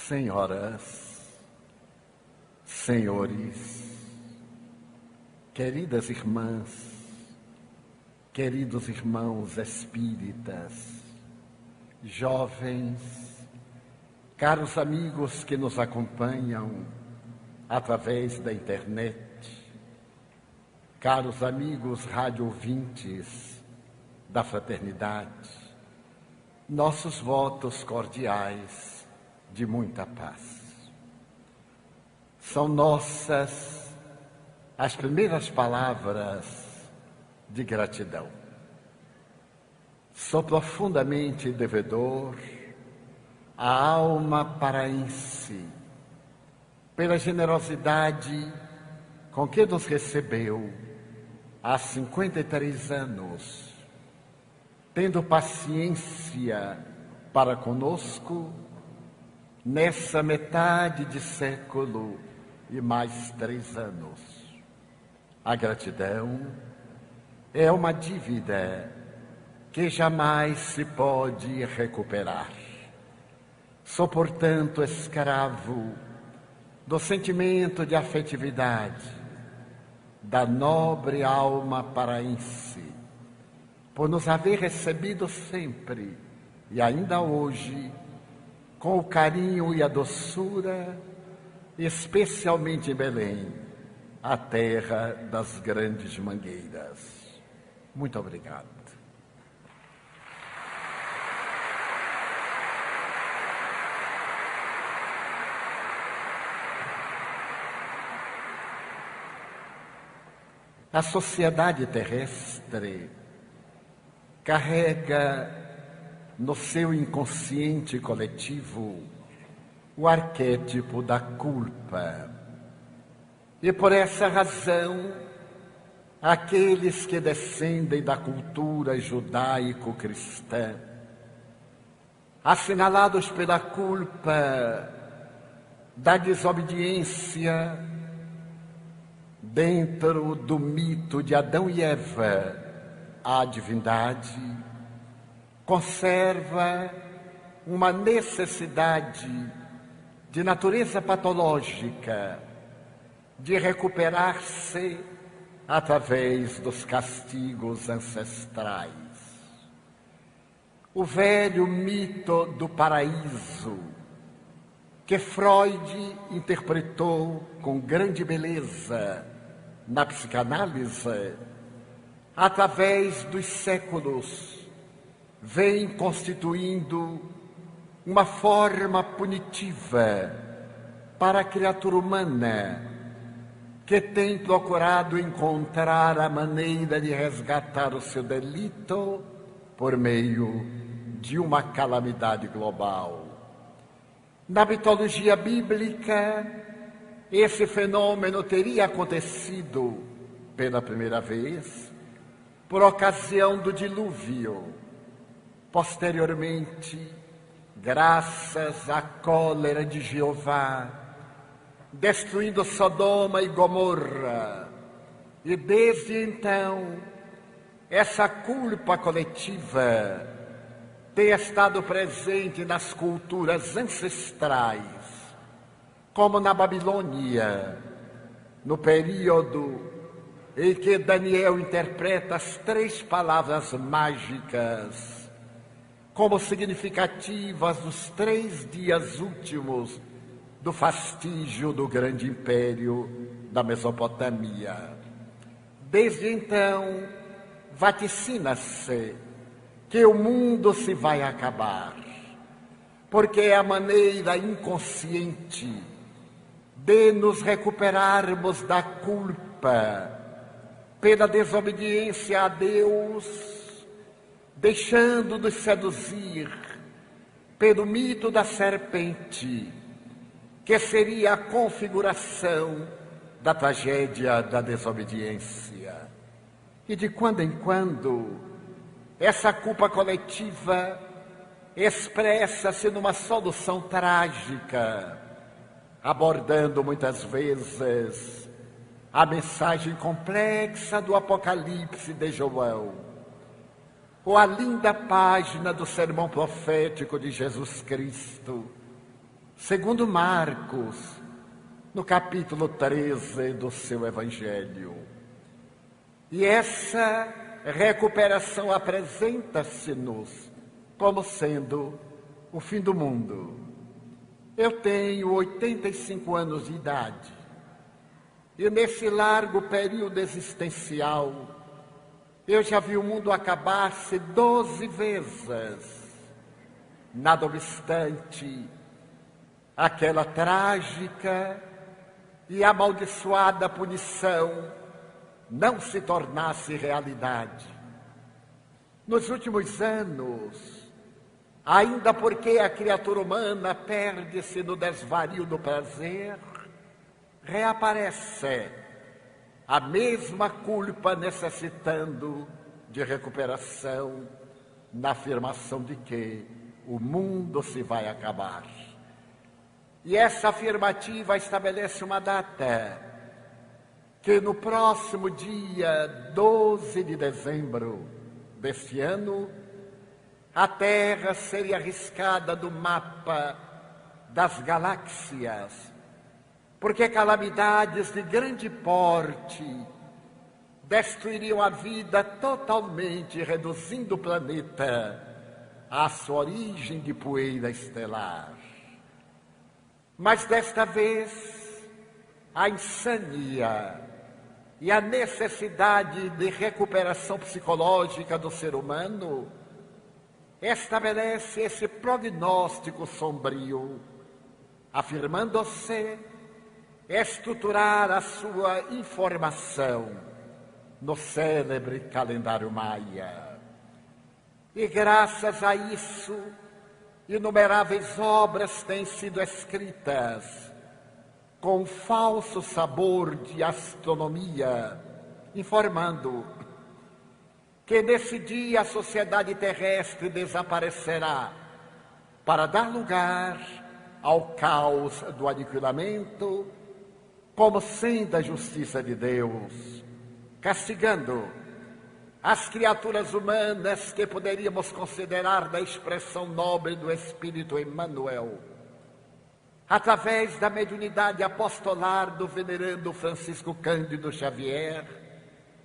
Senhoras, senhores, queridas irmãs, queridos irmãos espíritas, jovens, caros amigos que nos acompanham através da internet, caros amigos rádio-ouvintes da fraternidade, nossos votos cordiais de muita paz. São nossas as primeiras palavras de gratidão. Sou profundamente devedor à alma paraense pela generosidade com que nos recebeu há 53 anos, tendo paciência para conosco nessa metade de século e mais 3 anos. A gratidão é uma dívida que jamais se pode recuperar. Sou, portanto, escravo do sentimento de afetividade da nobre alma paraense, por nos haver recebido sempre e ainda hoje com o carinho e a doçura, especialmente em Belém, a terra das grandes mangueiras. Muito obrigado. A sociedade terrestre carrega no seu inconsciente coletivo o arquétipo da culpa. E por essa razão, aqueles que descendem da cultura judaico-cristã, assinalados pela culpa da desobediência dentro do mito de Adão e Eva à divindade, conserva uma necessidade de natureza patológica de recuperar-se através dos castigos ancestrais. O velho mito do paraíso, que Freud interpretou com grande beleza na psicanálise, através dos séculos, vem constituindo uma forma punitiva para a criatura humana que tem procurado encontrar a maneira de resgatar o seu delito por meio de uma calamidade global. Na mitologia bíblica, esse fenômeno teria acontecido pela primeira vez por ocasião do dilúvio. Posteriormente, graças à cólera de Jeová, destruindo Sodoma e Gomorra, e desde então, essa culpa coletiva tem estado presente nas culturas ancestrais, como na Babilônia, no período em que Daniel interpreta as 3 palavras mágicas como significativas dos 3 dias últimos do fastígio do grande império da Mesopotâmia. Desde então, vaticina-se que o mundo se vai acabar, porque é a maneira inconsciente de nos recuperarmos da culpa pela desobediência a Deus, deixando-nos seduzir pelo mito da serpente, que seria a configuração da tragédia da desobediência. E de quando em quando, essa culpa coletiva expressa-se numa solução trágica, abordando muitas vezes a mensagem complexa do Apocalipse de João, ou a linda página do sermão profético de Jesus Cristo, segundo Marcos, no capítulo 13 do seu Evangelho. E essa recuperação apresenta-se-nos como sendo o fim do mundo. Eu tenho 85 anos de idade e nesse largo período existencial eu já vi o mundo acabar-se 12 vezes. Nada obstante, aquela trágica e amaldiçoada punição não se tornasse realidade. Nos últimos anos, ainda porque a criatura humana perde-se no desvario do prazer, reaparece a mesma culpa necessitando de recuperação na afirmação de que o mundo se vai acabar. E essa afirmativa estabelece uma data, que no próximo dia 12 de dezembro deste ano, a Terra seria riscada do mapa das galáxias, porque calamidades de grande porte destruiriam a vida totalmente, reduzindo o planeta à sua origem de poeira estelar. Mas desta vez, a insânia e a necessidade de recuperação psicológica do ser humano estabelece esse prognóstico sombrio, afirmando-se estruturar a sua informação no célebre calendário maia. E graças a isso, inumeráveis obras têm sido escritas com falso sabor de astronomia, informando que nesse dia a sociedade terrestre desaparecerá para dar lugar ao caos do aniquilamento, como sendo a justiça de Deus, castigando as criaturas humanas que poderíamos considerar da expressão nobre do Espírito Emmanuel, através da mediunidade apostolar do venerando Francisco Cândido Xavier,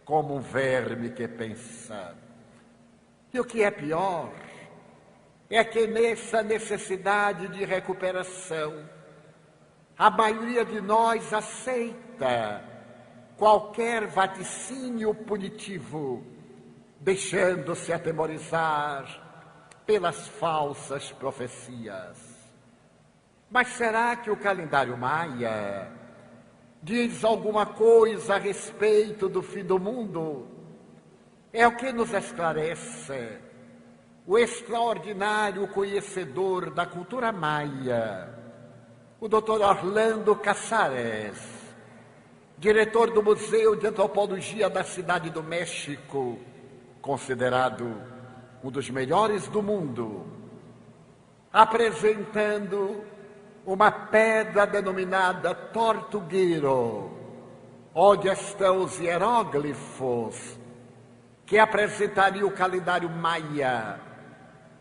como um verme que pensa. E o que é pior é que nessa necessidade de recuperação, a maioria de nós aceita qualquer vaticínio punitivo, deixando-se atemorizar pelas falsas profecias. Mas será que o calendário maia diz alguma coisa a respeito do fim do mundo? É o que nos esclarece o extraordinário conhecedor da cultura maia, o Dr. Orlando Casares, diretor do Museu de Antropologia da Cidade do México, considerado um dos melhores do mundo, apresentando uma pedra denominada Tortuguero, onde estão os hieróglifos que apresentaria o calendário maia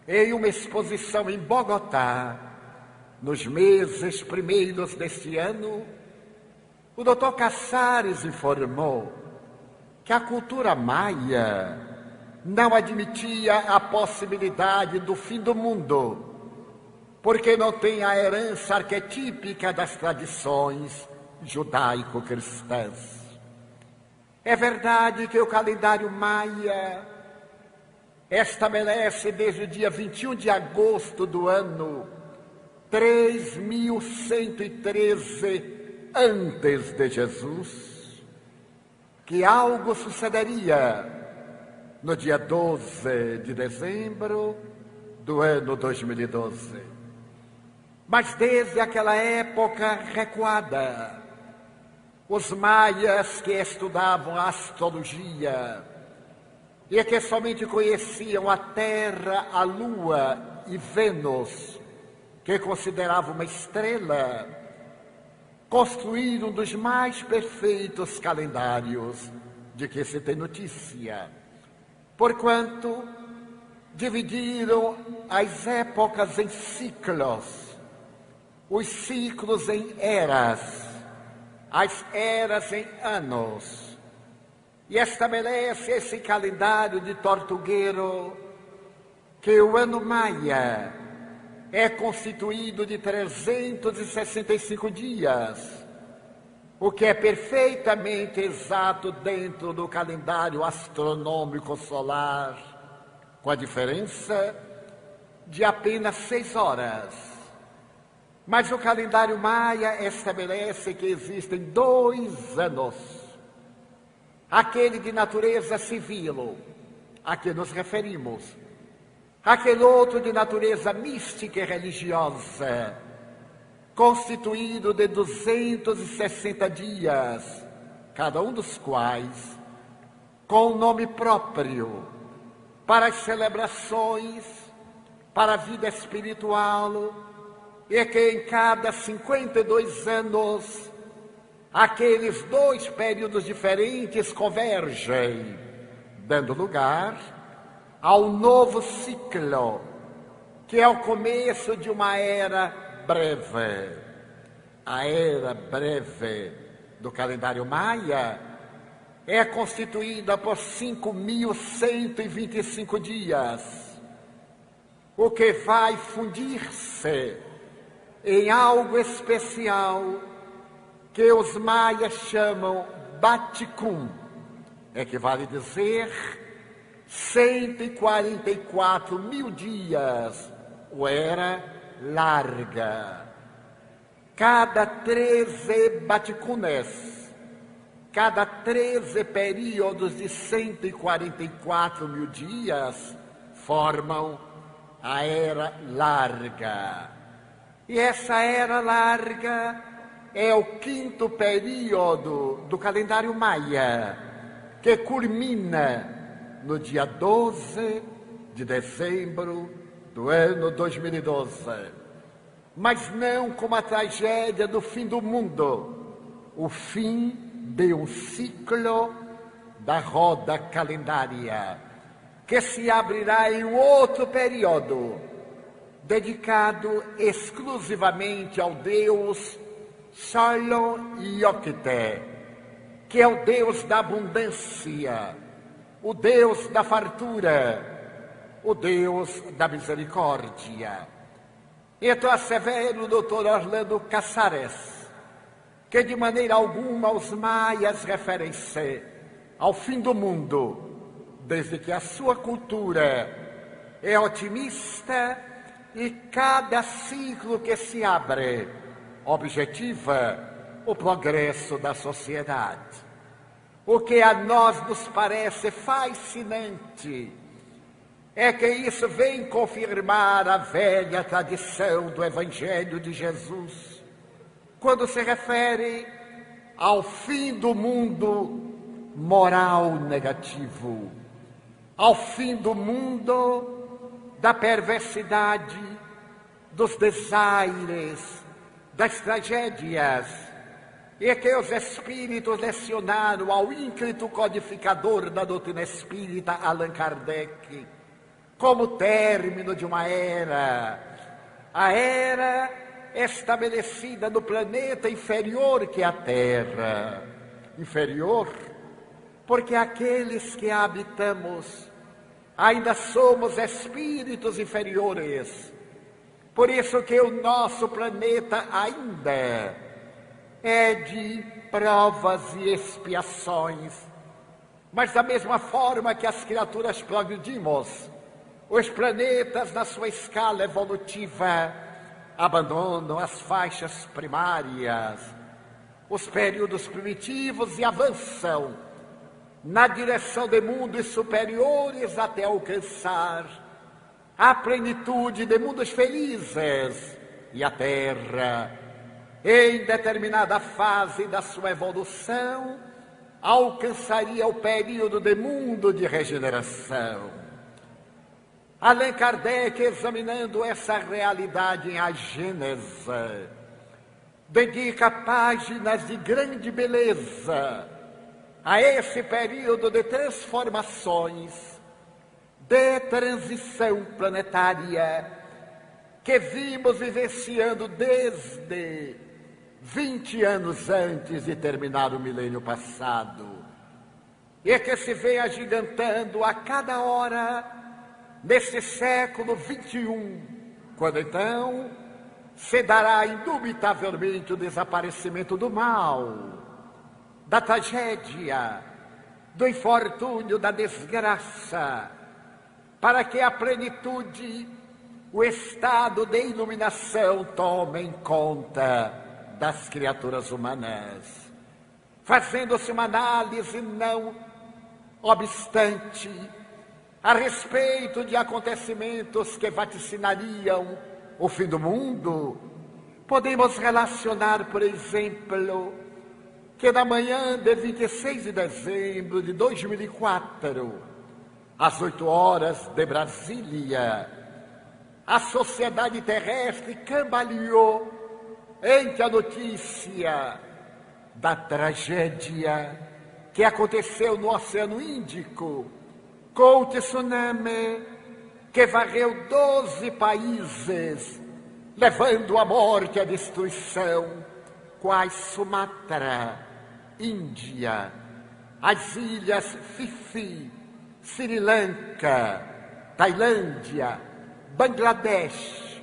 em uma exposição em Bogotá, nos meses primeiros deste ano. O Dr. Casares informou que a cultura maia não admitia a possibilidade do fim do mundo, porque não tem a herança arquetípica das tradições judaico-cristãs. É verdade que o calendário maia estabelece desde o dia 21 de agosto do ano 3113 antes de Jesus, que algo sucederia no dia 12 de dezembro do ano 2012. Mas desde aquela época recuada, os maias que estudavam a astrologia e que somente conheciam a Terra, a Lua e Vênus, que consideravam uma estrela, construíram um dos mais perfeitos calendários de que se tem notícia, porquanto dividiram as épocas em ciclos. os ciclos em eras, as eras em anos, e estabelece esse calendário de tortugueiro que o ano maia é constituído de 365 dias, o que é perfeitamente exato dentro do calendário astronômico solar, com a diferença de apenas 6 horas. Mas o calendário maia estabelece que existem 2 anos. Aquele de natureza civil, a que nos referimos. Aquele outro de natureza mística e religiosa, constituído de 260 dias, cada um dos quais com um nome próprio, para as celebrações, para a vida espiritual, e que em cada 52 anos, aqueles 2 períodos diferentes convergem, dando lugar ao novo ciclo, que é o começo de uma era breve. A era breve do calendário maia é constituída por 5.125 dias, o que vai fundir-se em algo especial que os maias chamam Baticum, equivale a dizer 144 mil dias, ou era larga. Cada 13 baticunes, cada 13 períodos de 144 mil dias formam a era larga. E essa era larga é o 5º período do calendário maia, que culmina no dia 12 de dezembro do ano 2012. Mas não como a tragédia do fim do mundo, o fim de um ciclo da roda calendária, que se abrirá em outro período, dedicado exclusivamente ao Deus Solon Iokite, que é o Deus da abundância, o Deus da fartura, o Deus da misericórdia. Então assevera o Dr. Orlando Casares que de maneira alguma os maias referem-se ao fim do mundo, desde que a sua cultura é otimista e cada ciclo que se abre objetiva o progresso da sociedade. O que a nós nos parece fascinante é que isso vem confirmar a velha tradição do Evangelho de Jesus, quando se refere ao fim do mundo moral negativo, ao fim do mundo da perversidade, dos desaires, das tragédias, e que os espíritos lecionaram ao ínclito codificador da doutrina espírita, Allan Kardec, como término de uma era, a era estabelecida no planeta inferior que a Terra. Inferior, porque aqueles que a habitamos ainda somos espíritos inferiores. Por isso que o nosso planeta ainda é de provas e expiações. Mas da mesma forma que as criaturas progredimos, os planetas, na sua escala evolutiva, abandonam as faixas primárias, os períodos primitivos e avançam na direção de mundos superiores até alcançar a plenitude de mundos felizes. E a Terra, em determinada fase da sua evolução, alcançaria o período de mundo de regeneração. Allan Kardec, examinando essa realidade em A Gênese, dedica páginas de grande beleza a esse período de transformações, de transição planetária, que vimos vivenciando desde 20 anos antes de terminar o milênio passado, e que se vem agigantando a cada hora neste século 21, quando então se dará indubitavelmente o desaparecimento do mal, da tragédia, do infortúnio, da desgraça, para que a plenitude, o estado de iluminação tome conta das criaturas humanas, fazendo-se uma análise não obstante a respeito de acontecimentos que vaticinariam o fim do mundo. Podemos relacionar, por exemplo, que na manhã de 26 de dezembro de 2004, às 8 horas de Brasília, a sociedade terrestre cambaleou ante a notícia da tragédia que aconteceu no Oceano Índico, com o tsunami que varreu 12 países, levando à morte e à destruição, quais Sumatra, Índia, as ilhas Fifi, Sri Lanka, Tailândia, Bangladesh,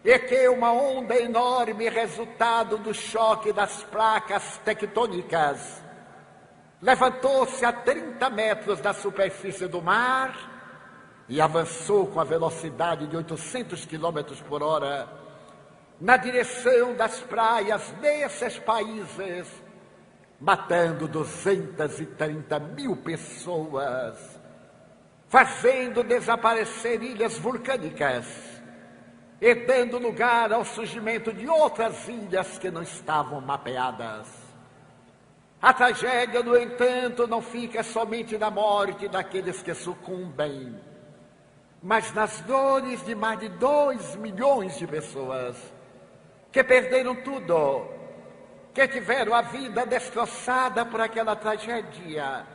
e que uma onda enorme, resultado do choque das placas tectônicas, levantou-se a 30 metros da superfície do mar e avançou com a velocidade de 800 quilômetros por hora na direção das praias desses países, matando 230 mil pessoas, fazendo desaparecer ilhas vulcânicas e dando lugar ao surgimento de outras ilhas que não estavam mapeadas. A tragédia, no entanto, não fica somente na morte daqueles que sucumbem, mas nas dores de mais de 2 milhões de pessoas que perderam tudo, que tiveram a vida destroçada por aquela tragédia,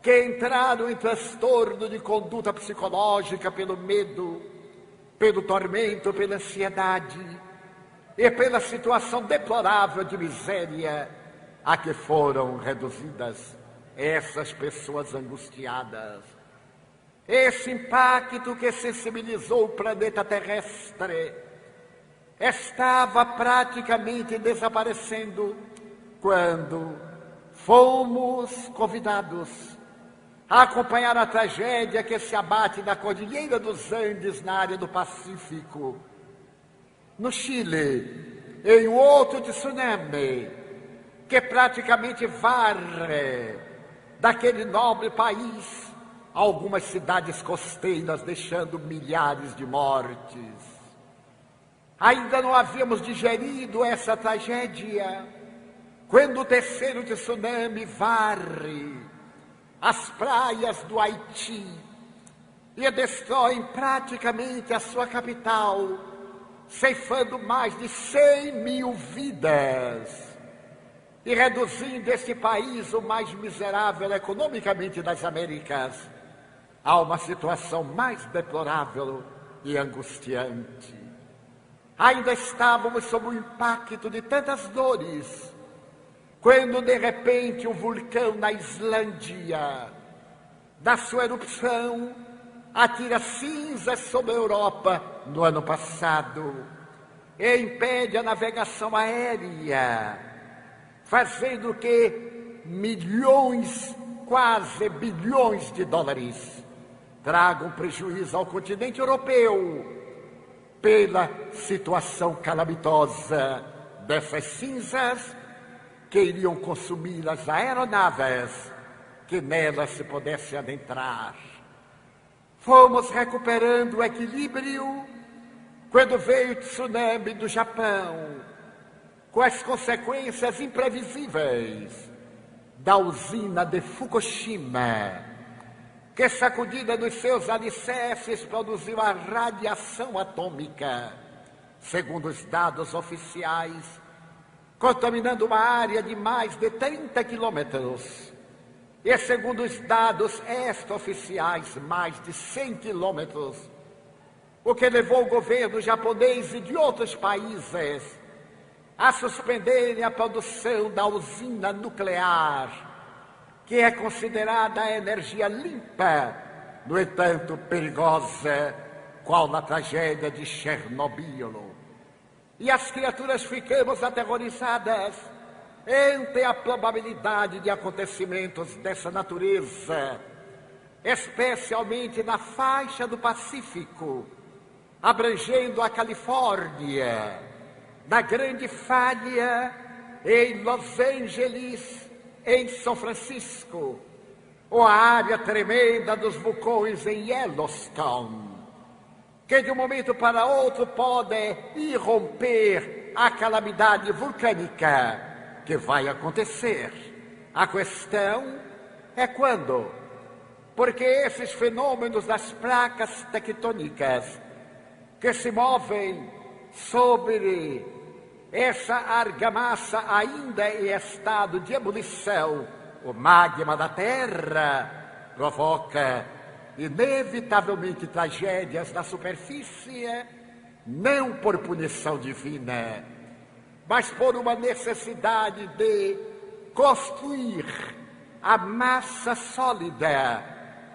que entraram em transtorno de conduta psicológica pelo medo, pelo tormento, pela ansiedade e pela situação deplorável de miséria a que foram reduzidas essas pessoas angustiadas. Esse impacto que sensibilizou o planeta terrestre estava praticamente desaparecendo quando fomos convidados a acompanhar a tragédia que se abate na Cordilheira dos Andes, na área do Pacífico, no Chile, em um outro tsunami que praticamente varre daquele nobre país algumas cidades costeiras, deixando milhares de mortes. Ainda não havíamos digerido essa tragédia quando o terceiro tsunami varre as praias do Haiti e destrói praticamente a sua capital, ceifando mais de 100 mil vidas e reduzindo esse país, o mais miserável economicamente das Américas, a uma situação mais deplorável e angustiante. Ainda estávamos sob o impacto de tantas dores, quando de repente o vulcão na Islândia, da sua erupção, atira cinzas sobre a Europa no ano passado e impede a navegação aérea, fazendo que milhões, quase bilhões de dólares tragam prejuízo ao continente europeu pela situação calamitosa dessas cinzas que iriam consumir as aeronaves que nelas se pudesse adentrar. Fomos recuperando o equilíbrio quando veio o tsunami do Japão, com as consequências imprevisíveis da usina de Fukushima, que sacudida dos seus alicerces produziu a radiação atômica, segundo os dados oficiais, contaminando uma área de mais de 30 quilômetros, e segundo os dados extraoficiais, mais de 100 quilômetros, o que levou o governo japonês e de outros países a suspenderem a produção da usina nuclear, que é considerada a energia limpa, no entanto perigosa, qual na tragédia de Chernobyl. E as criaturas ficamos aterrorizadas ante a probabilidade de acontecimentos dessa natureza, especialmente na faixa do Pacífico, abrangendo a Califórnia, na Grande Falha, em Los Angeles, em São Francisco, ou a área tremenda dos vulcões em Yellowstone, que de um momento para outro pode irromper a calamidade vulcânica que vai acontecer. A questão é quando, porque esses fenômenos das placas tectônicas que se movem sobre essa argamassa ainda em estado de ebulição, o magma da Terra, provoca inevitavelmente tragédias na superfície, não por punição divina, mas por uma necessidade de construir a massa sólida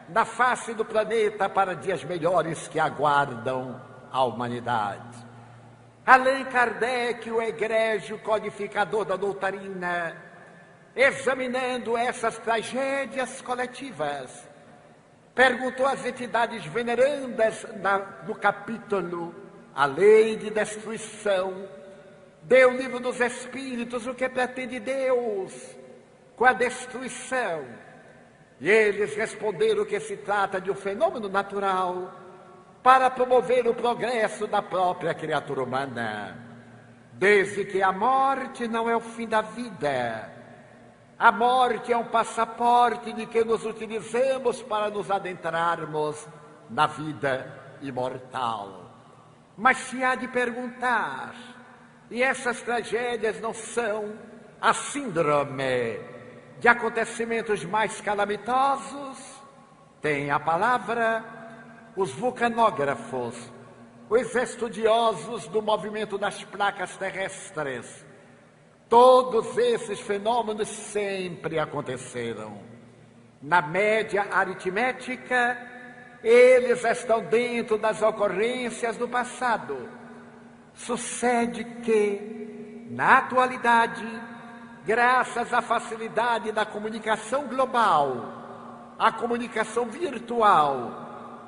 na face do planeta para dias melhores que aguardam a humanidade. Allan Kardec, o egrégio codificador da doutrina, examinando essas tragédias coletivas, perguntou às entidades venerandas no capítulo A Lei de Destruição, deu o livro dos Espíritos, o que pretende Deus com a destruição. E eles responderam que se trata de um fenômeno natural para promover o progresso da própria criatura humana, desde que a morte não é o fim da vida. A morte é um passaporte de que nos utilizamos para nos adentrarmos na vida imortal. Mas se há de perguntar, e essas tragédias não são a síndrome de acontecimentos mais calamitosos? Tem a palavra os vulcanógrafos, os estudiosos do movimento das placas terrestres. Todos esses fenômenos sempre aconteceram. Na média aritmética, eles estão dentro das ocorrências do passado. Sucede que, na atualidade, graças à facilidade da comunicação global, a comunicação virtual,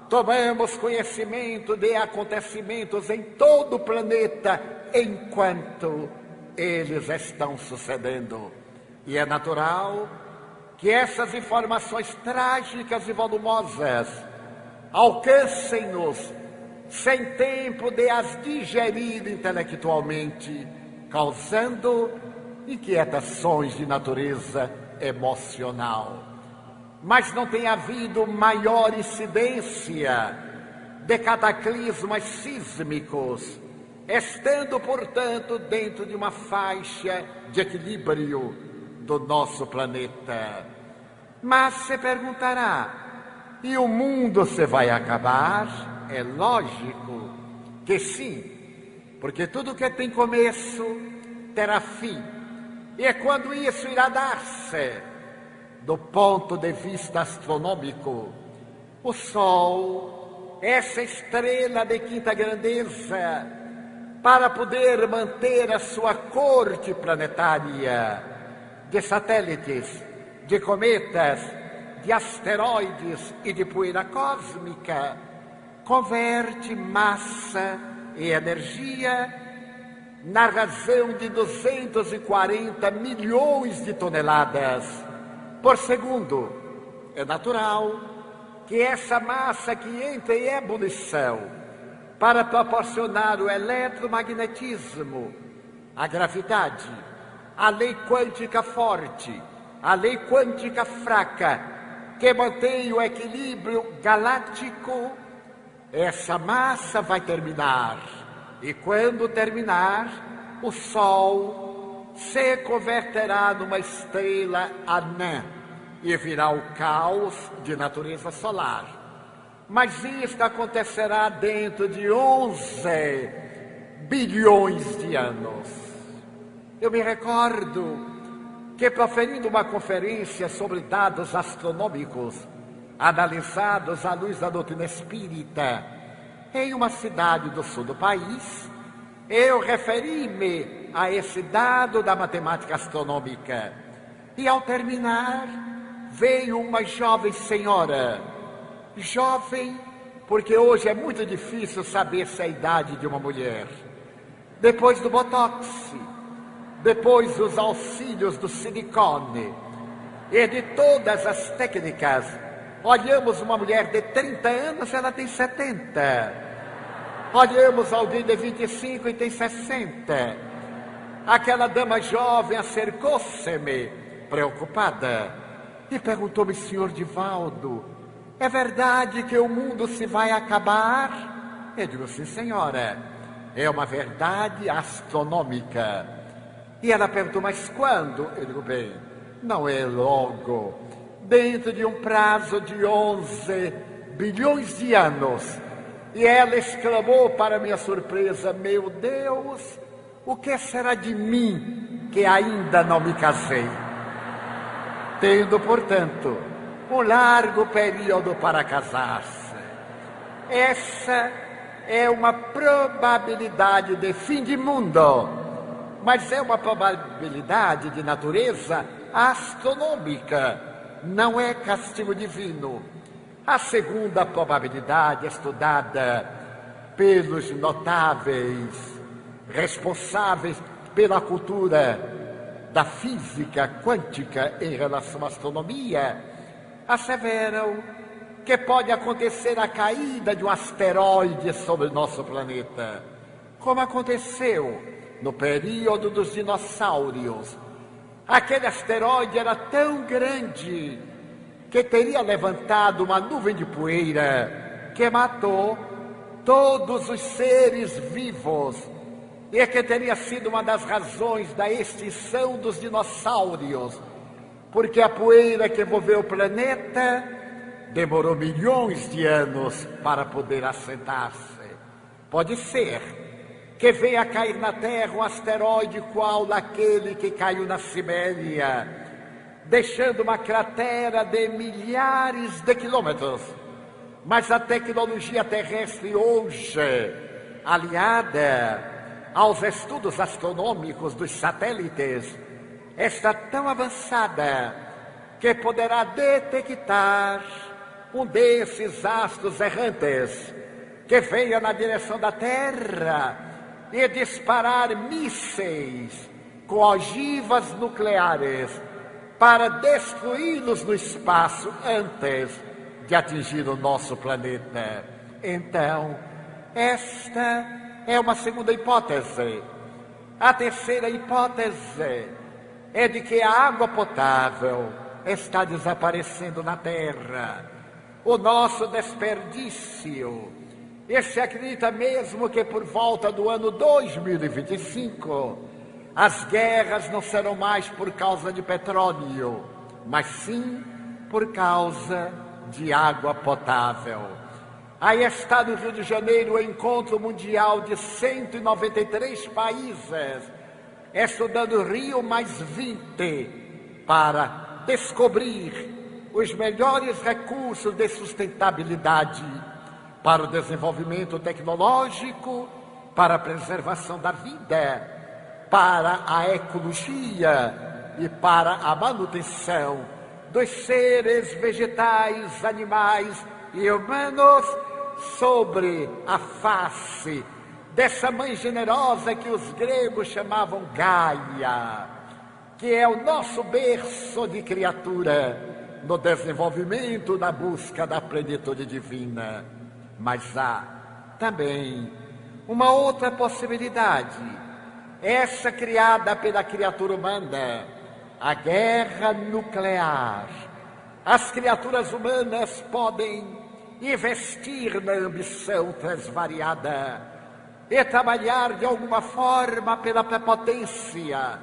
tomamos conhecimento de acontecimentos em todo o planeta enquanto eles estão sucedendo. E é natural que essas informações trágicas e volumosas alcancem-nos sem tempo de as digerir intelectualmente, causando inquietações de natureza emocional. Mas não tem havido maior incidência de cataclismas sísmicos, estando, portanto, dentro de uma faixa de equilíbrio do nosso planeta. Mas se perguntará, e o mundo se vai acabar? É lógico que sim, porque tudo que tem começo terá fim. E é quando isso irá dar-se. Do ponto de vista astronômico, o Sol, essa estrela de quinta grandeza, para poder manter a sua corte planetária de satélites, de cometas, de asteroides e de poeira cósmica, converte massa e energia na razão de 240 milhões de toneladas por segundo. É natural que essa massa que entra em ebulição para proporcionar o eletromagnetismo, a gravidade, a lei quântica forte, a lei quântica fraca, que mantém o equilíbrio galáctico, essa massa vai terminar. E quando terminar, o Sol se converterá numa estrela anã e virá o caos de natureza solar. Mas isto acontecerá dentro de 11 bilhões de anos. Eu me recordo que, proferindo uma conferência sobre dados astronômicos analisados à luz da doutrina espírita, em uma cidade do sul do país, eu referi-me a esse dado da matemática astronômica. E ao terminar, veio uma jovem senhora, jovem porque hoje é muito difícil saber se é a idade de uma mulher. Depois do botox, depois dos auxílios do silicone e de todas as técnicas, olhamos uma mulher de 30 anos, ela tem 70. Olhamos alguém de 25 e tem 60. Aquela dama jovem acercou-se-me, preocupada, e perguntou-me: senhor Divaldo, é verdade que o mundo se vai acabar? Eu digo: sim, senhora, é uma verdade astronômica. E ela perguntou: mas quando? Eu digo: bem, não é logo, dentro de um prazo de 11 bilhões de anos. E ela exclamou, para minha surpresa: meu Deus, o que será de mim que ainda não me casei? Tendo, portanto, um largo período para casar-se. Essa é uma probabilidade de fim de mundo, mas é uma probabilidade de natureza astronômica, não é castigo divino. A segunda probabilidade, estudada pelos notáveis responsáveis pela cultura da física quântica em relação à astronomia, asseveram que pode acontecer a caída de um asteroide sobre o nosso planeta, como aconteceu no período dos dinossauros. Aquele asteroide era tão grande que teria levantado uma nuvem de poeira que matou todos os seres vivos, e que teria sido uma das razões da extinção dos dinossauros, porque a poeira que envolveu o planeta demorou milhões de anos para poder assentar-se. Pode ser que venha a cair na Terra um asteroide qual aquele que caiu na Sibéria, deixando uma cratera de milhares de quilômetros. Mas a tecnologia terrestre hoje, aliada aos estudos astronômicos dos satélites, está tão avançada que poderá detectar um desses astros errantes que venha na direção da Terra e disparar mísseis com ogivas nucleares para destruí-los no espaço antes de atingir o nosso planeta. Então, esta é uma segunda hipótese. A terceira hipótese é de que a água potável está desaparecendo na Terra. O nosso desperdício. E se acredita mesmo que por volta do ano 2025, as guerras não serão mais por causa de petróleo, mas sim por causa de água potável. Aí está no Rio de Janeiro o encontro mundial de 193 países, estudando Rio mais 20, para descobrir os melhores recursos de sustentabilidade para o desenvolvimento tecnológico, para a preservação da vida, para a ecologia e para a manutenção dos seres vegetais, animais e humanos sobre a face dessa mãe generosa que os gregos chamavam Gaia, que é o nosso berço de criatura no desenvolvimento da busca da plenitude divina. Mas há também uma outra possibilidade, essa criada pela criatura humana, a guerra nuclear. As criaturas humanas podem investir na ambição transvariada e trabalhar de alguma forma pela prepotência,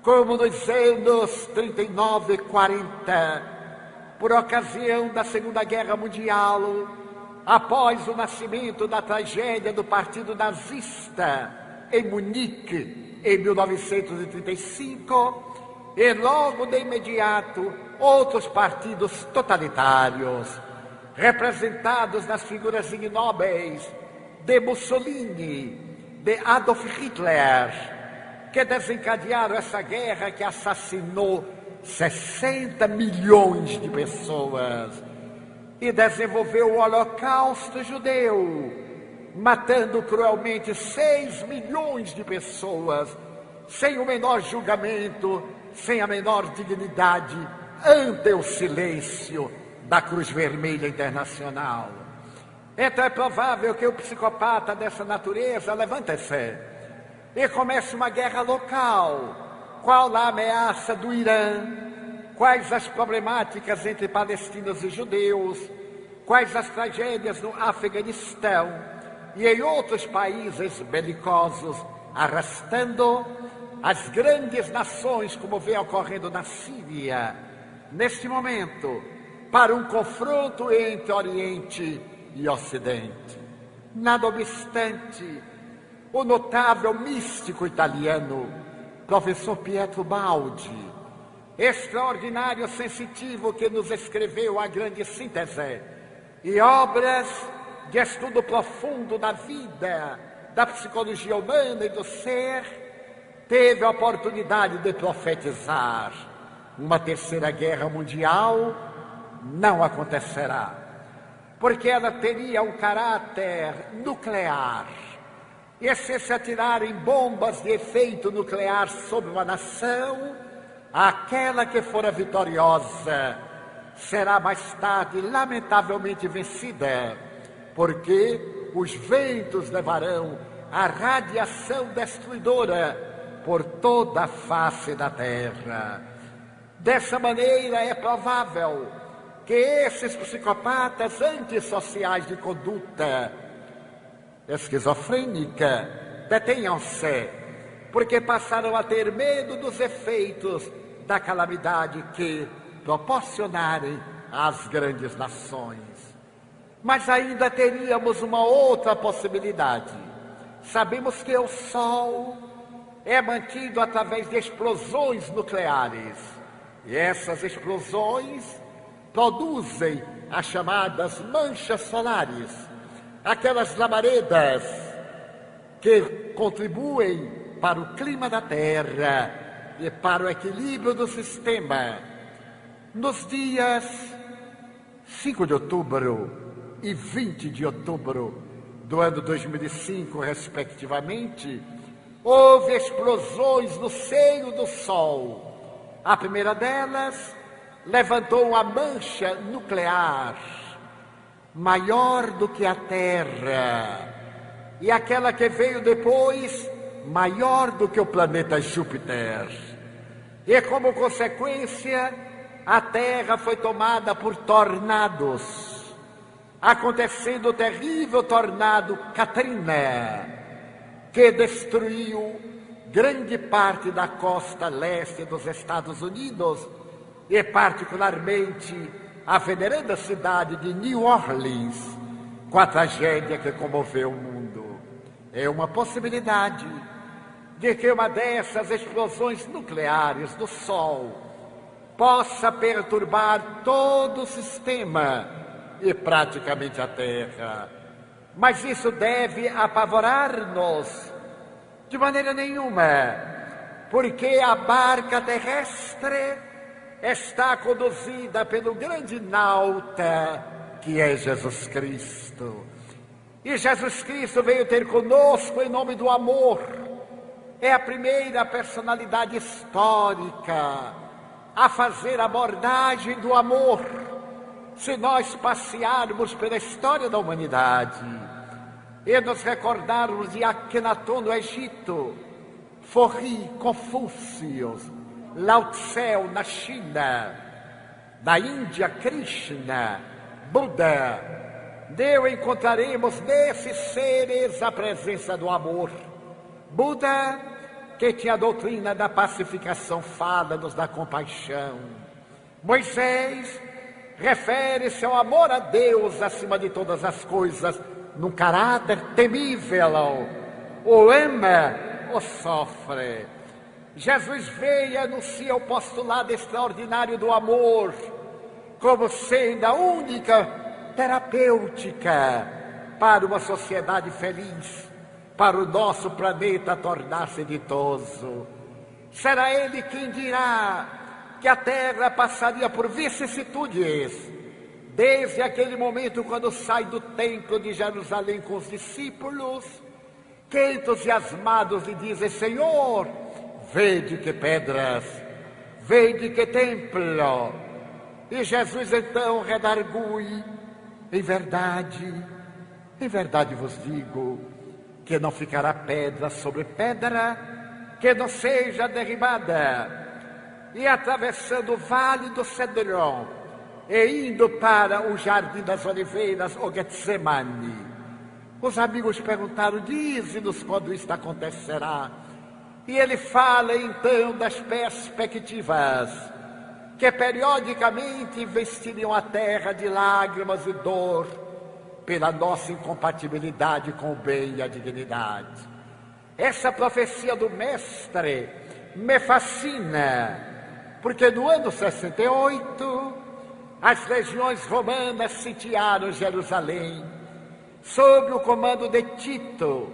como nos anos 39 e 40, por ocasião da Segunda Guerra Mundial, após o nascimento da tragédia do Partido Nazista em Munique, em 1935, e logo de imediato outros partidos totalitários, representados nas figuras ignóbeis de Mussolini, de Adolf Hitler, que desencadearam essa guerra que assassinou 60 milhões de pessoas e desenvolveu o Holocausto judeu, matando cruelmente 6 milhões de pessoas, sem o menor julgamento, sem a menor dignidade, ante o silêncio da Cruz Vermelha Internacional. Então é provável que o psicopata dessa natureza levante-se e comece uma guerra local. Qual a ameaça do Irã? Quais as problemáticas entre palestinos e judeus? Quais as tragédias no Afeganistão e em outros países belicosos, arrastando as grandes nações, como vem ocorrendo na Síria, neste momento, para um confronto entre Oriente e Ocidente. Nada obstante, o notável místico italiano, professor Pietro Baldi, extraordinário sensitivo que nos escreveu a grande síntese e obras de estudo profundo da vida, da psicologia humana e do ser, teve a oportunidade de profetizar: uma terceira guerra mundial não acontecerá, porque ela teria um caráter nuclear. E se atirarem bombas de efeito nuclear sobre uma nação, aquela que fora vitoriosa será mais tarde lamentavelmente vencida, porque os ventos levarão a radiação destruidora por toda a face da Terra. Dessa maneira é provável que esses psicopatas antissociais de conduta esquizofrênica detenham-se, porque passaram a ter medo dos efeitos da calamidade que proporcionarem às grandes nações. Mas ainda teríamos uma outra possibilidade. Sabemos que o Sol é mantido através de explosões nucleares, e essas explosões produzem as chamadas manchas solares, aquelas labaredas que contribuem para o clima da Terra e para o equilíbrio do sistema. Nos dias 5 de outubro e 20 de outubro do ano 2005, respectivamente, houve explosões no seio do Sol. A primeira delas levantou uma mancha nuclear maior do que a Terra, e aquela que veio depois, maior do que o planeta Júpiter. E como consequência, a Terra foi tomada por tornados, acontecendo o terrível tornado Katrina, que destruiu grande parte da costa leste dos Estados Unidos e particularmente a veneranda cidade de New Orleans, com a tragédia que comoveu o mundo. É uma possibilidade de que uma dessas explosões nucleares do Sol possa perturbar todo o sistema e praticamente a Terra. Mas isso deve apavorar-nos de maneira nenhuma, porque a barca terrestre está conduzida pelo grande nauta que é Jesus Cristo. E Jesus Cristo veio ter conosco em nome do amor. É a primeira personalidade histórica a fazer abordagem do amor. Se nós passearmos pela história da humanidade e nos recordarmos de Akhenaton no Egito, Forri, Confúcio, Lao Tse na China, na Índia, Krishna, Buda, encontraremos nesses seres a presença do amor. Buda, que tinha a doutrina da pacificação, fala-nos da compaixão. Moisés refere-se ao amor a Deus acima de todas as coisas, num caráter temível. O ama ou sofre. Jesus veio e anuncia o postulado extraordinário do amor como sendo a única terapêutica para uma sociedade feliz, para o nosso planeta tornar-se ditoso. Será Ele quem dirá que a Terra passaria por vicissitudes, desde aquele momento quando sai do templo de Jerusalém com os discípulos, que entusiasmados lhe dizem: Senhor, vede que pedras, vede que templo. E Jesus então redargui: em verdade vos digo, que não ficará pedra sobre pedra que não seja derribada. E atravessando o vale do Cedron e indo para o Jardim das Oliveiras, o Getsemane, os amigos perguntaram: dize-nos quando isto acontecerá. E ele fala então das perspectivas que periodicamente investiriam a terra de lágrimas e dor pela nossa incompatibilidade com o bem e a dignidade. Essa profecia do Mestre me fascina, porque no ano 68, as legiões romanas sitiaram Jerusalém, sob o comando de Tito,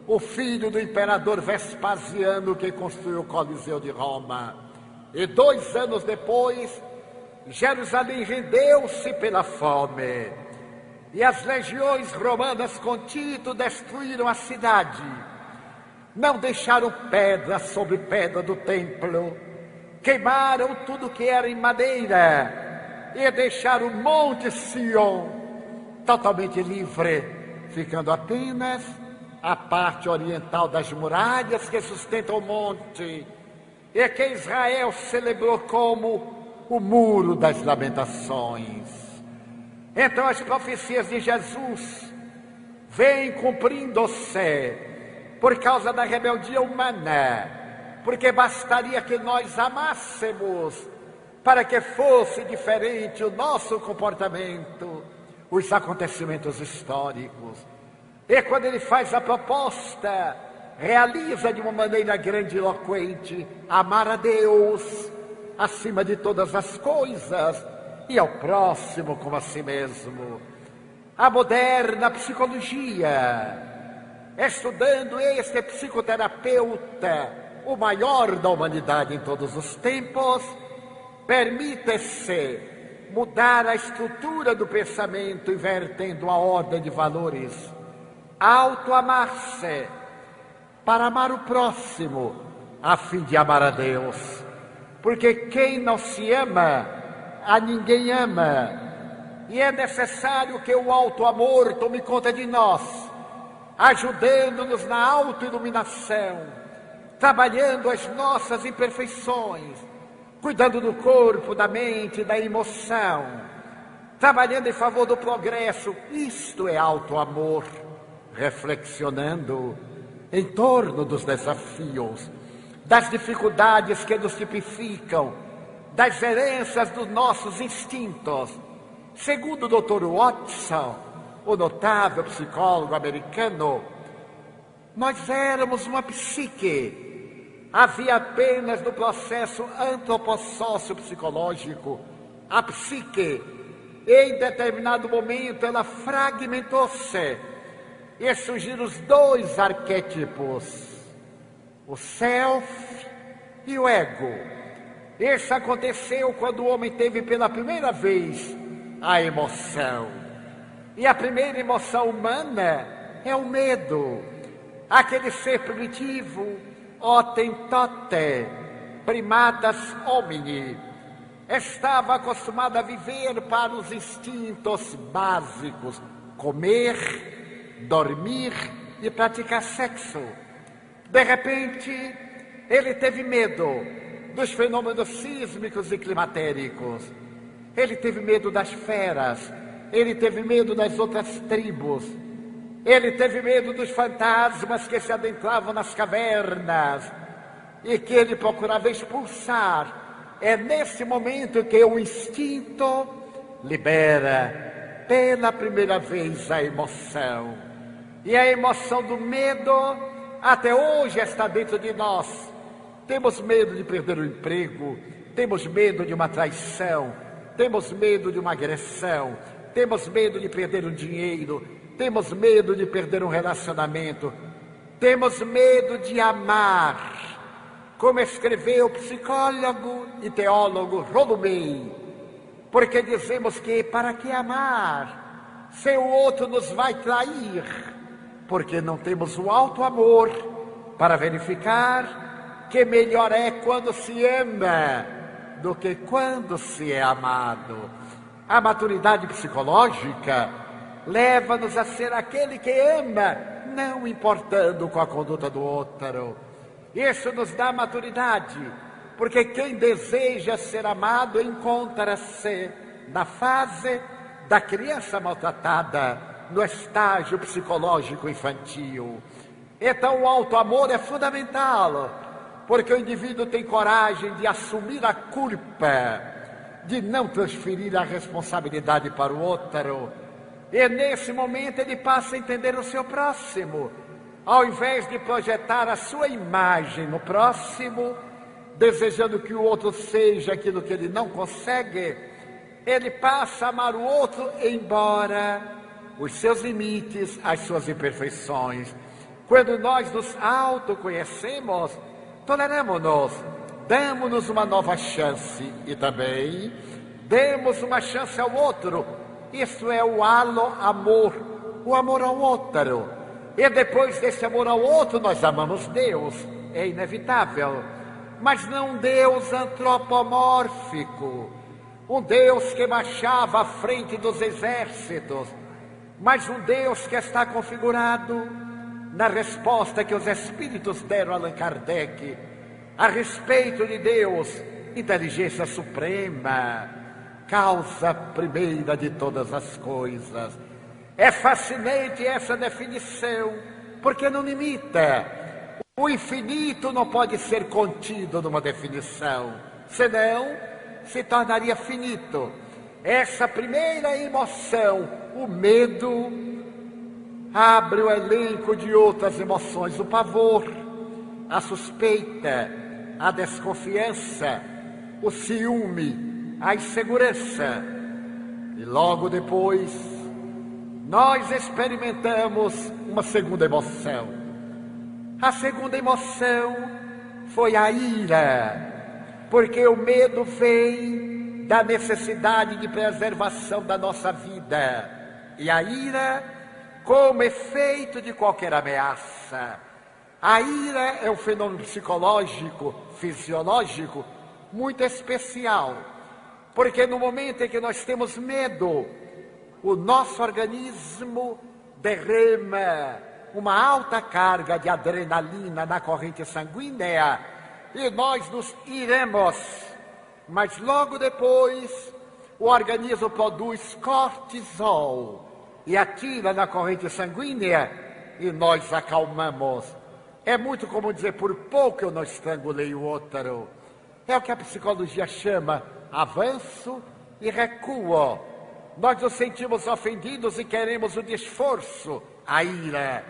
o filho do imperador Vespasiano, que construiu o Coliseu de Roma. E 2 anos depois, Jerusalém rendeu-se pela fome. E as legiões romanas com Tito destruíram a cidade. Não deixaram pedra sobre pedra do templo. Queimaram tudo que era em madeira. E deixaram o Monte Sião totalmente livre, ficando apenas a parte oriental das muralhas que sustentam o monte, e que Israel celebrou como o Muro das Lamentações. Então as profecias de Jesus vêm cumprindo-se por causa da rebeldia humana, porque bastaria que nós amássemos para que fosse diferente o nosso comportamento, os acontecimentos históricos. E quando ele faz a proposta, realiza de uma maneira grandiloquente: amar a Deus acima de todas as coisas e ao próximo como a si mesmo. A moderna psicologia, estudando este psicoterapeuta, o maior da humanidade em todos os tempos, permite-se mudar a estrutura do pensamento, invertendo a ordem de valores. Auto-amar-se para amar o próximo, a fim de amar a Deus. Porque quem não se ama, a ninguém ama. E é necessário que o auto-amor tome conta de nós, ajudando-nos na auto-iluminação, trabalhando as nossas imperfeições, cuidando do corpo, da mente, da emoção, trabalhando em favor do progresso. Isto é auto-amor. Reflexionando em torno dos desafios, das dificuldades que nos tipificam, das heranças dos nossos instintos. Segundo o Dr. Watson, o notável psicólogo americano, nós éramos uma psique. Havia apenas no processo antropossócio-psicológico a psique. Em determinado momento ela fragmentou-se e surgiram os 2 arquétipos, o self e o ego. Isso aconteceu quando o homem teve pela primeira vez a emoção. E a primeira emoção humana é o medo. Aquele ser primitivo, Hotentote, primatas homini, estava acostumado a viver para os instintos básicos: comer, dormir e praticar sexo. De repente, ele teve medo dos fenômenos sísmicos e climatéricos. Ele teve medo das feras. Ele teve medo das outras tribos. Ele teve medo dos fantasmas que se adentravam nas cavernas e que ele procurava expulsar. É nesse momento que o instinto libera pela primeira vez a emoção. E a emoção do medo até hoje está dentro de nós. Temos medo de perder o emprego, temos medo de uma traição, temos medo de uma agressão, temos medo de perder um dinheiro, temos medo de perder um relacionamento, temos medo de amar, como escreveu o psicólogo e teólogo Rollo May, porque dizemos que para que amar se o outro nos vai trair? Porque não temos o alto amor para verificar que melhor é quando se ama do que quando se é amado. A maturidade psicológica leva-nos a ser aquele que ama, não importando com a conduta do outro. Isso nos dá maturidade, porque quem deseja ser amado encontra-se na fase da criança maltratada, no estágio psicológico infantil. Então o auto-amor é fundamental, porque o indivíduo tem coragem de assumir a culpa, de não transferir a responsabilidade para o outro. E nesse momento ele passa a entender o seu próximo. Ao invés de projetar a sua imagem no próximo, desejando que o outro seja aquilo que ele não consegue, ele passa a amar o outro, embora os seus limites, as suas imperfeições. Quando nós nos autoconhecemos, toleramos-nos, damos-nos uma nova chance e também demos uma chance ao outro. Isto é o halo-amor, o amor ao outro. E depois desse amor ao outro, nós amamos Deus, é inevitável. Mas não um Deus antropomórfico, um Deus que marchava à frente dos exércitos, mas um Deus que está configurado na resposta que os Espíritos deram a Allan Kardec a respeito de Deus, inteligência suprema, causa primeira de todas as coisas. É fascinante essa definição, porque não limita. O infinito não pode ser contido numa definição, senão se tornaria finito. Essa primeira emoção, o medo, abre o elenco de outras emoções, o pavor, a suspeita, a desconfiança, o ciúme, a insegurança. E logo depois, nós experimentamos uma segunda emoção. A segunda emoção foi a ira, porque o medo vem da necessidade de preservação da nossa vida. E a ira, como efeito de qualquer ameaça. A ira é um fenômeno psicológico, fisiológico, muito especial, porque no momento em que nós temos medo, o nosso organismo derrama uma alta carga de adrenalina na corrente sanguínea e nós nos iremos, mas logo depois o organismo produz cortisol e atira na corrente sanguínea e nós acalmamos. É muito comum dizer, por pouco eu não estrangulei o outro. É o que a psicologia chama avanço e recuo. Nós nos sentimos ofendidos e queremos o desforço, a ira.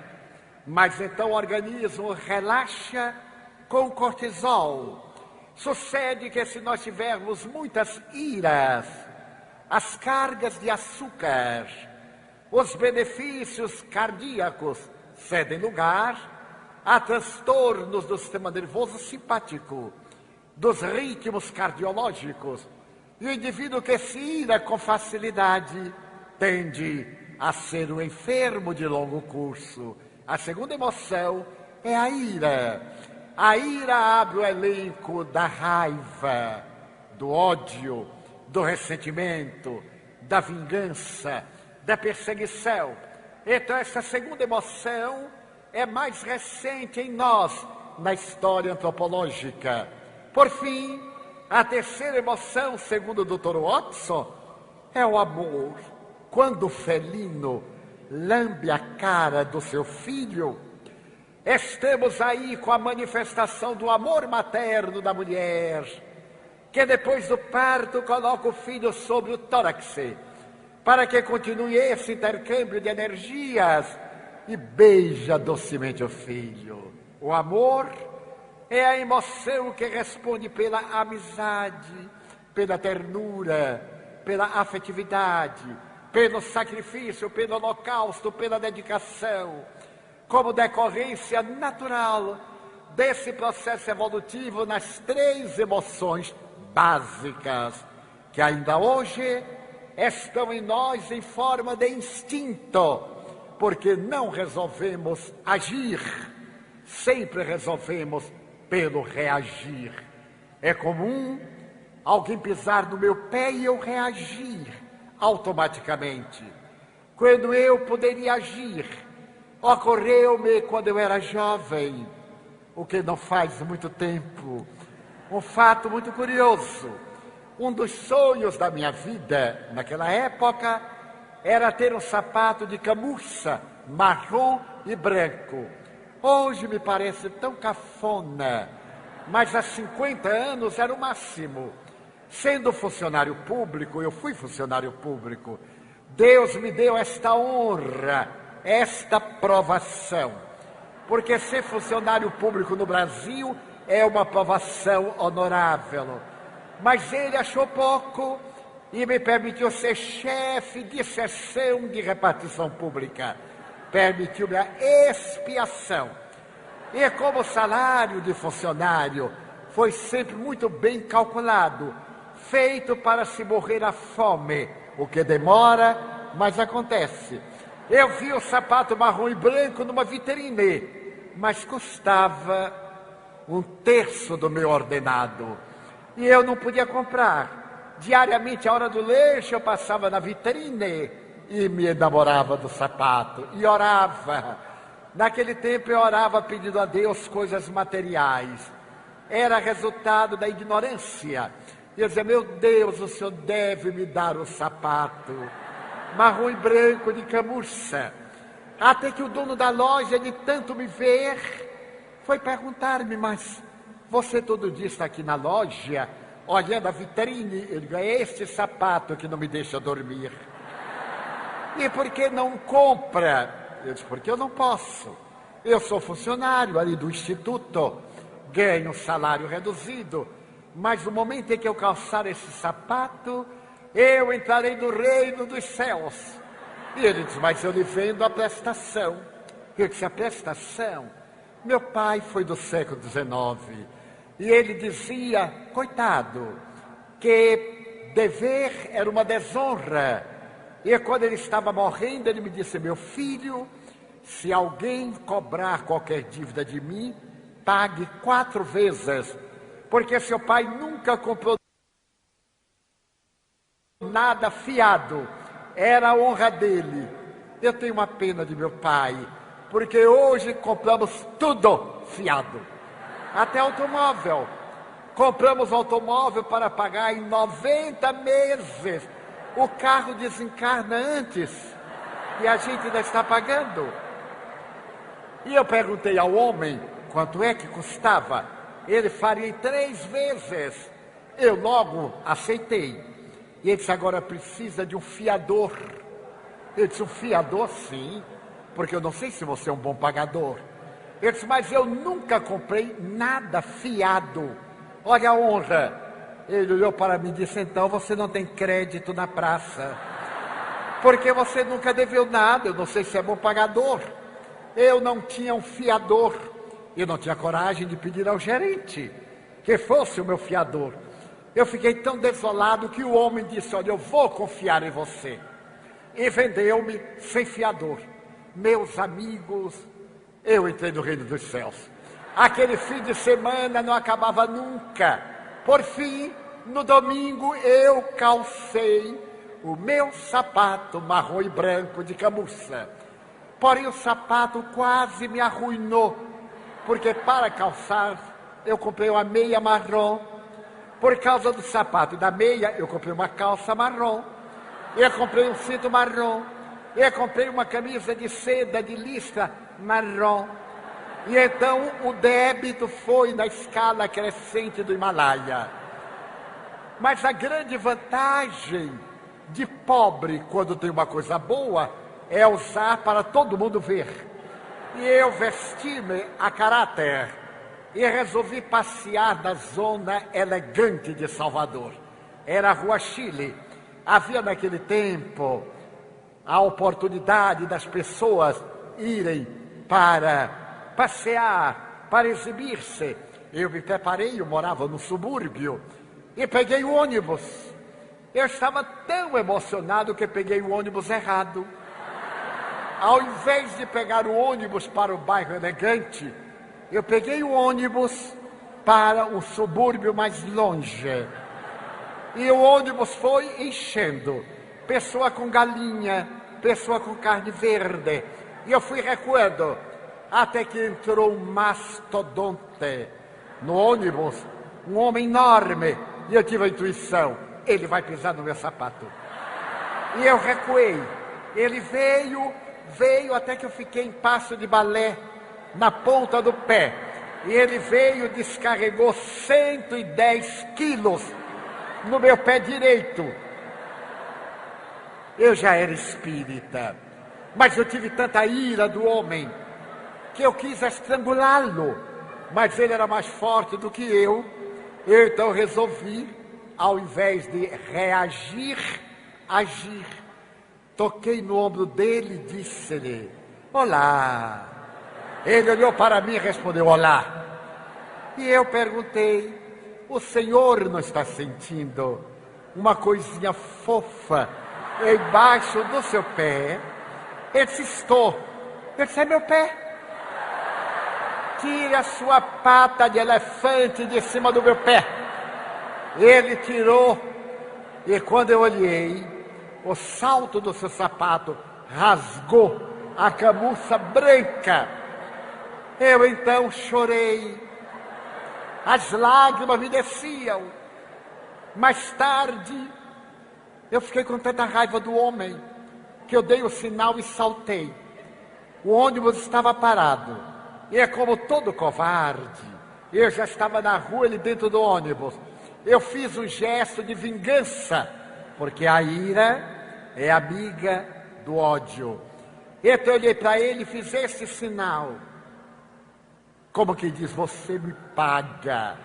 Mas então o organismo relaxa com o cortisol. Sucede que se nós tivermos muitas iras, as cargas de açúcar, os benefícios cardíacos cedem lugar a transtornos do sistema nervoso simpático, dos ritmos cardiológicos. E o indivíduo que se ira com facilidade tende a ser um enfermo de longo curso. A segunda emoção é a ira. A ira abre o elenco da raiva, do ódio, do ressentimento, da vingança, da perseguição. Então essa segunda emoção é mais recente em nós, na história antropológica. Por fim, a terceira emoção, segundo o Dr. Watson, é o amor. Quando o felino lambe a cara do seu filho, estamos aí com a manifestação do amor materno da mulher. que depois do parto coloca o filho sobre o tórax, para que continue esse intercâmbio de energias e beija docemente o filho. O amor é a emoção que responde pela amizade, pela ternura, pela afetividade, pelo sacrifício, pelo holocausto, pela dedicação, como decorrência natural desse processo evolutivo nas 3 emoções básicas, que ainda hoje estão em nós em forma de instinto, porque não resolvemos agir, sempre resolvemos pelo reagir. É comum alguém pisar no meu pé e eu reagir automaticamente. Quando eu poderia agir, ocorreu-me quando eu era jovem, o que não faz muito tempo, um fato muito curioso. Um dos sonhos da minha vida, naquela época, era ter um sapato de camurça, marrom e branco. Hoje me parece tão cafona, mas há 50 anos era o máximo. Sendo funcionário público, eu fui funcionário público, Deus me deu esta honra, esta provação. Porque ser funcionário público no Brasil é uma provação honorável. Mas ele achou pouco e me permitiu ser chefe de seção de repartição pública. Permitiu-me a expiação. E como o salário de funcionário foi sempre muito bem calculado, feito para se morrer à fome, o que demora, mas acontece. Eu vi o sapato marrom e branco numa vitrine, mas custava 1/3 do meu ordenado. E eu não podia comprar. Diariamente, à hora do lanche, eu passava na vitrine e me enamorava do sapato. E orava. Naquele tempo, eu orava pedindo a Deus coisas materiais. Era resultado da ignorância. Eu dizia, meu Deus, o Senhor deve me dar o sapato marrom e branco de camurça. Até que o dono da loja, de tanto me ver, foi perguntar-me, mas você todo dia está aqui na loja, olhando a vitrine? Eu digo, é este sapato que não me deixa dormir. E por que não compra? Eu disse, porque eu não posso. Eu sou funcionário ali do instituto, ganho um salário reduzido, mas no momento em que eu calçar esse sapato, eu entrarei no reino dos céus. E ele disse, mas eu lhe vendo a prestação. Eu disse, a prestação? Meu pai foi do século XIX, e ele dizia, coitado, que dever era uma desonra. E quando ele estava morrendo, ele me disse, meu filho, se alguém cobrar qualquer dívida de mim, pague 4 vezes, porque seu pai nunca comprou nada fiado, era a honra dele. Eu tenho uma pena de meu pai, porque hoje compramos tudo fiado, até automóvel. Compramos automóvel para pagar em 90 meses. O carro desencarna antes e a gente ainda está pagando. E eu perguntei ao homem quanto é que custava. Ele faria em 3 vezes. Eu logo aceitei. E ele disse, agora precisa de um fiador. Eu disse, um fiador? Sim, porque eu não sei se você é um bom pagador. Ele disse, mas eu nunca comprei nada fiado. Olha a honra. Ele olhou para mim e disse, então você não tem crédito na praça, porque você nunca deveu nada. Eu não sei se é bom pagador. Eu não tinha um fiador. Eu não tinha coragem de pedir ao gerente que fosse o meu fiador. Eu fiquei tão desolado que o homem disse, olha, eu vou confiar em você. E vendeu-me sem fiador. Meus amigos, eu entrei no reino dos céus. Aquele fim de semana não acabava nunca. Por fim, no domingo, eu calcei o meu sapato marrom e branco de camurça. Porém, o sapato quase me arruinou, porque para calçar, eu comprei uma meia marrom. Por causa do sapato e da meia, eu comprei uma calça marrom. Eu comprei um cinto marrom. Eu comprei uma camisa de seda de listra marrom. E então o débito foi na escala crescente do Himalaia. Mas a grande vantagem de pobre, quando tem uma coisa boa, é usar para todo mundo ver. E eu vesti-me a caráter e resolvi passear na zona elegante de Salvador. Era a Rua Chile. Havia naquele tempo a oportunidade das pessoas irem para passear, para exibir-se. Eu me preparei, eu morava no subúrbio, e peguei o ônibus. Eu estava tão emocionado que peguei o ônibus errado. Ao invés de pegar o ônibus para o bairro elegante, eu peguei o ônibus para o subúrbio mais longe. E o ônibus foi enchendo. Pessoa com galinha, pessoa com carne verde. E eu fui recuando, até que entrou um mastodonte no ônibus, um homem enorme. E eu tive a intuição, ele vai pisar no meu sapato. E eu recuei. Ele veio até que eu fiquei em passo de balé, na ponta do pé. E ele veio e descarregou 110 quilos no meu pé direito. Eu já era espírita, mas eu tive tanta ira do homem que eu quis estrangulá-lo, mas ele era mais forte do que eu. Então resolvi, ao invés de reagir, agir. Toquei no ombro dele e disse-lhe: olá. Ele olhou para mim e respondeu: olá. E eu perguntei: o senhor não está sentindo uma coisinha fofa embaixo do seu pé? Ele disse: estou. Eu disse: é meu pé. Tire a sua pata de elefante de cima do meu pé. Ele tirou, e quando eu olhei, o salto do seu sapato rasgou a camurça branca. Eu então chorei. As lágrimas me desciam. Mais tarde, eu fiquei com tanta raiva do homem que eu dei o sinal e saltei. O ônibus estava parado. E é como todo covarde, eu já estava na rua, ele dentro do ônibus. Eu fiz um gesto de vingança, porque a ira é amiga do ódio. Então eu olhei para ele e fiz esse sinal. Como que diz: você me paga.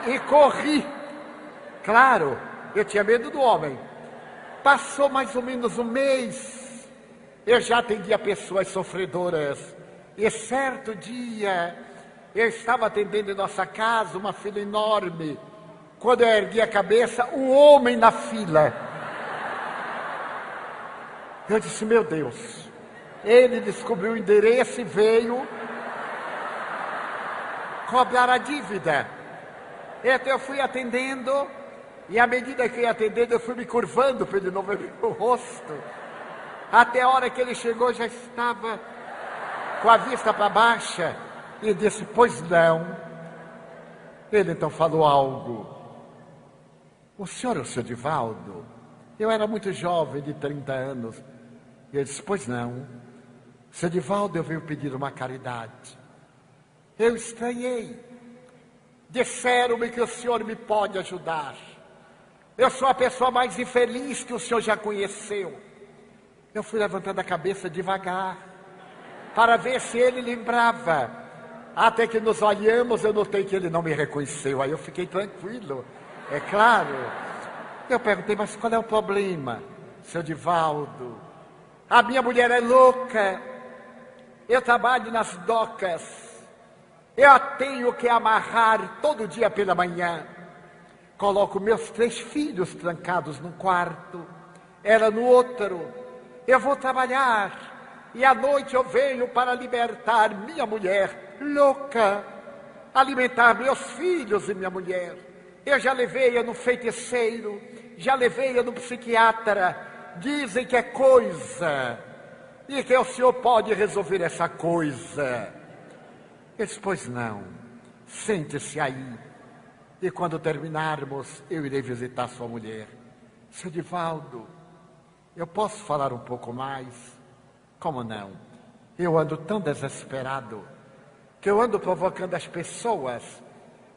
E corri. Claro, eu tinha medo do homem. Passou mais ou menos um mês. Eu já atendia pessoas sofredoras. E certo dia, eu estava atendendo em nossa casa uma fila enorme. Quando eu ergui a cabeça, um homem na fila. Eu disse: meu Deus. Ele descobriu o endereço e veio cobrar a dívida. Então eu fui atendendo, e à medida que eu ia atendendo, eu fui me curvando para ele não ver o rosto. Até a hora que ele chegou, já estava com a vista para baixa, e disse: pois não. Ele então falou algo: o senhor é o seu Divaldo? Eu era muito jovem, de 30 anos. E ele disse: pois não. Seu Divaldo, eu venho pedir uma caridade. Eu estranhei. Disseram-me que o senhor me pode ajudar. Eu sou a pessoa mais infeliz que o senhor já conheceu. Eu fui levantando a cabeça devagar, para ver se ele lembrava. Até que nos olhamos, eu notei que ele não me reconheceu. Aí eu fiquei tranquilo, é claro. Eu perguntei: mas qual é o problema, seu Divaldo? A minha mulher é louca. Eu trabalho nas docas. Eu a tenho que amarrar todo dia pela manhã. Coloco meus 3 filhos trancados num quarto, ela no outro. Eu vou trabalhar e à noite eu venho para libertar minha mulher louca, alimentar meus filhos e minha mulher. Eu já levei-a no feiticeiro, já levei-a no psiquiatra. Dizem que é coisa, e que o senhor pode resolver essa coisa. Eu disse: pois não, sente-se aí, e quando terminarmos, eu irei visitar sua mulher. Seu Divaldo, eu posso falar um pouco mais? Como não? Eu ando tão desesperado, que eu ando provocando as pessoas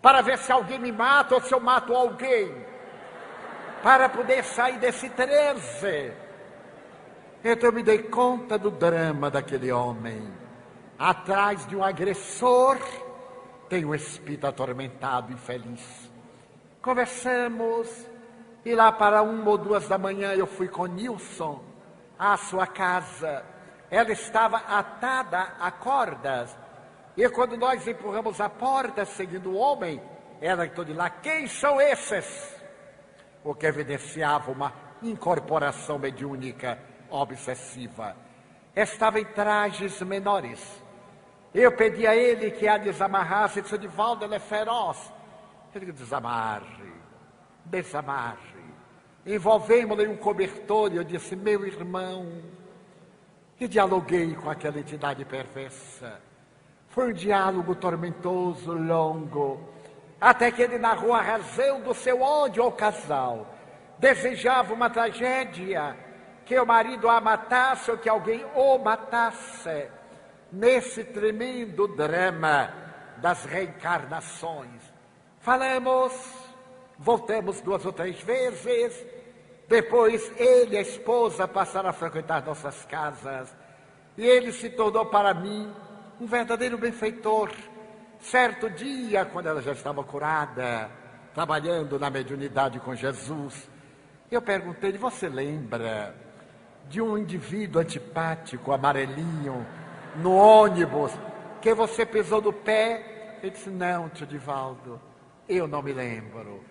para ver se alguém me mata ou se eu mato alguém, para poder sair desse transe. Então eu me dei conta do drama daquele homem. Atrás de um agressor tem um espírito atormentado, infeliz. Conversamos, e lá para 1 ou 2 da manhã eu fui com Nilson à sua casa. Ela estava atada a cordas, e quando nós empurramos a porta seguindo o homem, ela gritou de lá: quem são esses? O que evidenciava uma incorporação mediúnica obsessiva. Estava em trajes menores. Eu pedi a ele que a desamarrasse. Ele disse: Divaldo, ele é feroz. Eu digo: desamarre. Envolvemos-lo em um cobertor e eu disse: meu irmão. E dialoguei com aquela entidade perversa. Foi um diálogo tormentoso, longo, até que ele narrou a razão do seu ódio ao casal. Desejava uma tragédia, que o marido a matasse ou que alguém o matasse, nesse tremendo drama das reencarnações. Falamos, voltamos 2 ou 3 vezes, depois ele e a esposa passaram a frequentar nossas casas, e ele se tornou para mim um verdadeiro benfeitor. Certo dia, quando ela já estava curada, trabalhando na mediunidade com Jesus, eu perguntei-lhe: você lembra de um indivíduo antipático, amarelinho, no ônibus, que você pisou no pé? Ele disse: não, tio Divaldo, eu não me lembro.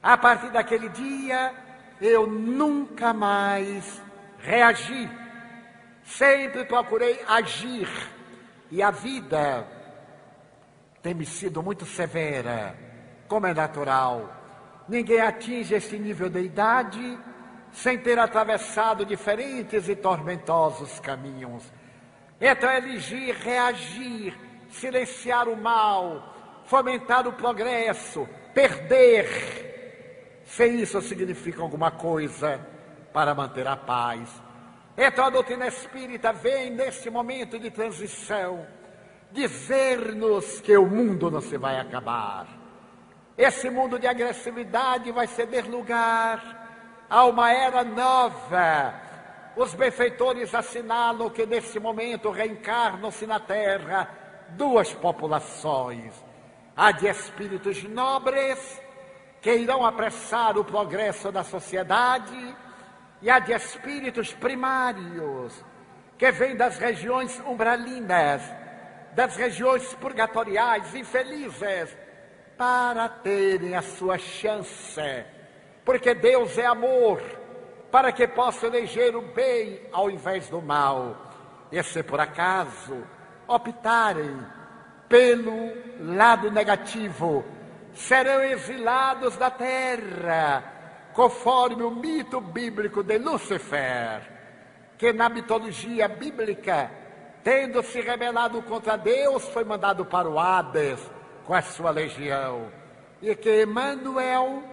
A partir daquele dia, eu nunca mais reagi. Sempre procurei agir. E a vida tem me sido muito severa, como é natural. Ninguém atinge esse nível de idade sem ter atravessado diferentes e tormentosos caminhos. Então elegir, reagir, silenciar o mal, fomentar o progresso, perder, se isso significa alguma coisa para manter a paz. Então a doutrina espírita vem nesse momento de transição dizer-nos que o mundo não se vai acabar. Esse mundo de agressividade vai ceder lugar a uma era nova. Os benfeitores assinalam que nesse momento reencarnam-se na Terra 2 populações: a de espíritos nobres, que irão apressar o progresso da sociedade, e a de espíritos primários, que vêm das regiões umbralinas, das regiões purgatoriais, infelizes, para terem a sua chance, porque Deus é amor, para que possa eleger o bem ao invés do mal. E se por acaso optarem pelo lado negativo, serão exilados da terra, conforme o mito bíblico de Lúcifer, que na mitologia bíblica, tendo se rebelado contra Deus, foi mandado para o Hades com a sua legião, e que Emmanuel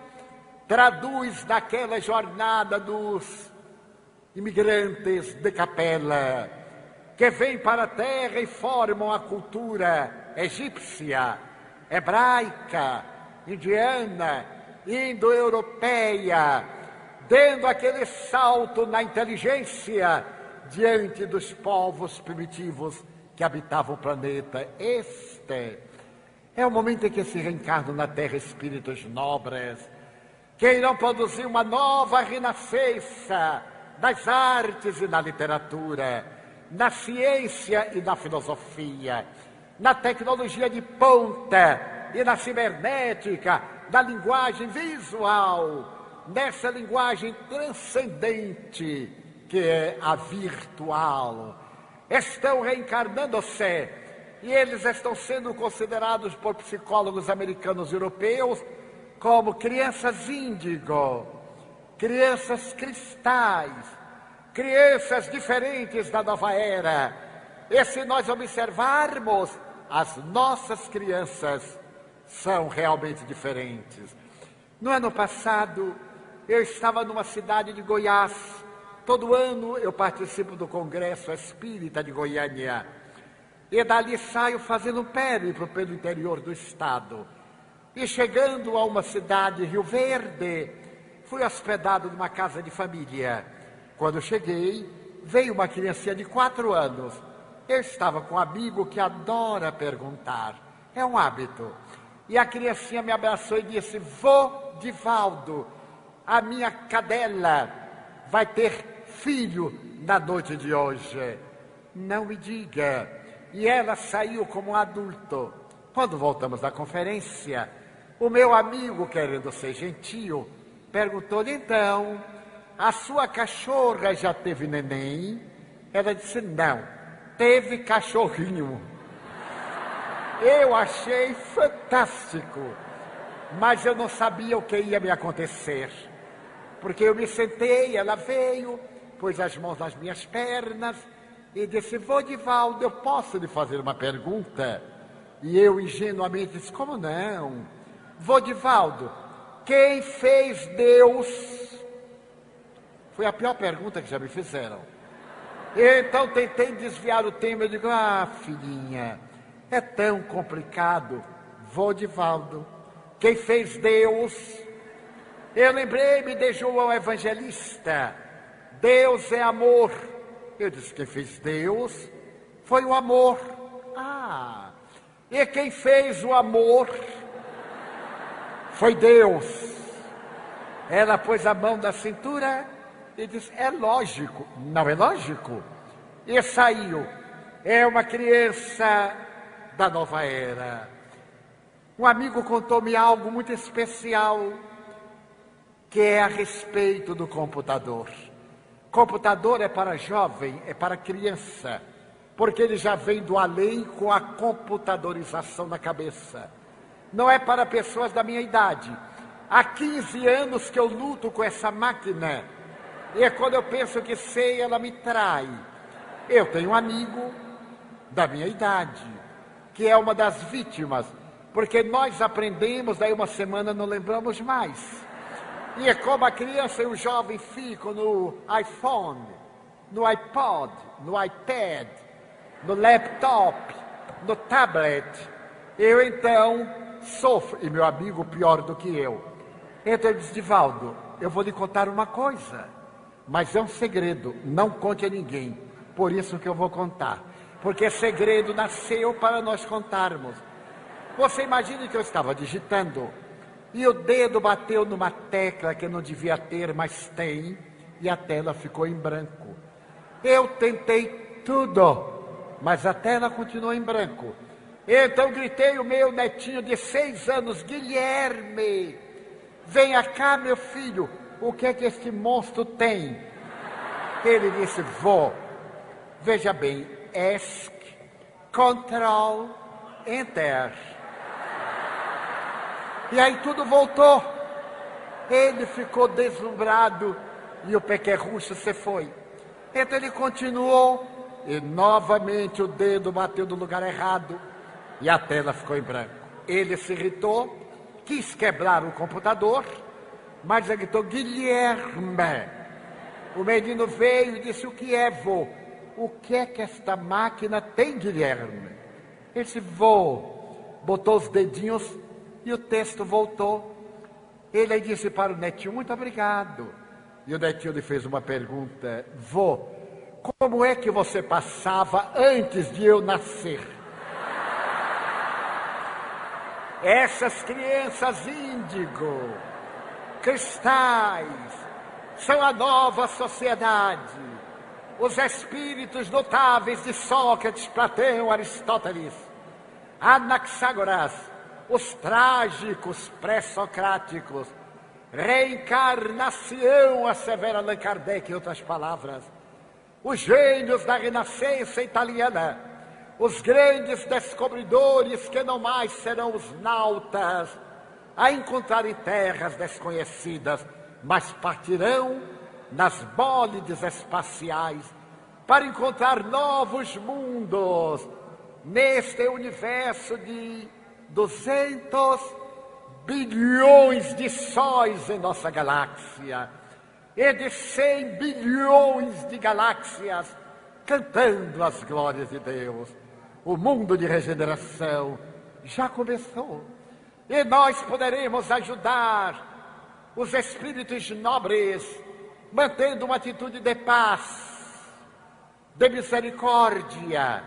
traduz naquela jornada dos imigrantes de Capela, que vêm para a terra e formam a cultura egípcia, hebraica, indiana, indo-europeia, dando aquele salto na inteligência diante dos povos primitivos que habitavam o planeta. Este é o momento em que se reencarnam na Terra espíritos nobres, que irão produzir uma nova renascença nas artes e na literatura, na ciência e na filosofia, na tecnologia de ponta e na cibernética, na linguagem visual, nessa linguagem transcendente que é a virtual. Estão reencarnando-se e eles estão sendo considerados por psicólogos americanos e europeus como crianças índigo, crianças cristais, crianças diferentes da nova era. E se nós observarmos, as nossas crianças são realmente diferentes. No ano passado, eu estava numa cidade de Goiás. Todo ano eu participo do Congresso Espírita de Goiânia. E dali saio fazendo um périplo pelo interior do estado. E chegando a uma cidade, Rio Verde, fui hospedado numa casa de família. Quando cheguei, veio uma criancinha de 4 anos. Eu estava com um amigo que adora perguntar. É um hábito. E a criancinha me abraçou e disse: Vô Divaldo, a minha cadela vai ter filho na noite de hoje. Não me diga. E ela saiu como um adulto. Quando voltamos da conferência, o meu amigo, querendo ser gentil, perguntou-lhe: então, a sua cachorra já teve neném? Ela disse: não, teve cachorrinho. Eu achei fantástico, mas eu não sabia o que ia me acontecer. Porque eu me sentei, ela veio, pôs as mãos nas minhas pernas e disse: vô Divaldo, eu posso lhe fazer uma pergunta? E eu ingenuamente disse: como não? Vô Divaldo, quem fez Deus? Foi a pior pergunta que já me fizeram. Então tentei desviar o tema. Eu digo: ah, filhinha, é tão complicado. Vô Divaldo, quem fez Deus? Eu lembrei-me de João Evangelista. Deus é amor. Eu disse: quem fez Deus foi o amor. Ah, e quem fez o amor foi Deus. Ela pôs a mão na cintura e disse: é lógico. Não é lógico? E saiu. É uma criança da nova era. Um amigo contou-me algo muito especial, que é a respeito do computador. Computador é para jovem, é para criança, porque ele já vem do além com a computadorização na cabeça. Não é para pessoas da minha idade. Há 15 anos que eu luto com essa máquina, e é quando eu penso que sei, ela me trai. Eu tenho um amigo da minha idade, que é uma das vítimas, porque nós aprendemos, daí uma semana não lembramos mais. E é como a criança e o jovem ficam no iPhone, no iPod, no iPad, no laptop, no tablet. Eu então sofro, e meu amigo pior do que eu. Então ele disse: Divaldo, eu vou lhe contar uma coisa, mas é um segredo, não conte a ninguém. Por isso que eu vou contar, porque segredo nasceu para nós contarmos. Você imagine que eu estava digitando e o dedo bateu numa tecla que não devia ter, mas tem, e a tela ficou em branco. Eu tentei tudo, mas a tela continuou em branco. Então gritei o meu netinho de 6 anos: Guilherme, venha cá, meu filho, o que é que este monstro tem? Ele disse: vô, veja bem, ESC, Ctrl, Enter. E aí tudo voltou. Ele ficou deslumbrado e o pequerrucho se foi. Então ele continuou e novamente o dedo bateu no lugar errado e a tela ficou em branco. Ele se irritou, quis quebrar o computador, mas ele gritou: Guilherme. O menino veio e disse: o que é, vô? O que é que esta máquina tem, Guilherme? Ele disse: vô. Botou os dedinhos e o texto voltou. Ele aí disse para o netinho: muito obrigado. E o netinho lhe fez uma pergunta: vô, como é que você passava antes de eu nascer? Essas crianças índigo, cristais, são a nova sociedade. Os espíritos notáveis de Sócrates, Platão, Aristóteles, Anaxágoras, os trágicos pré-socráticos, reencarnação, assevera Allan Kardec, em outras palavras, os gênios da Renascença italiana, os grandes descobridores que não mais serão os nautas a encontrar em terras desconhecidas, mas partirão nas bólides espaciais para encontrar novos mundos neste universo de 200 bilhões de sóis em nossa galáxia e de 100 bilhões de galáxias cantando as glórias de Deus. O mundo de regeneração já começou. E nós poderemos ajudar os espíritos nobres, mantendo uma atitude de paz, de misericórdia,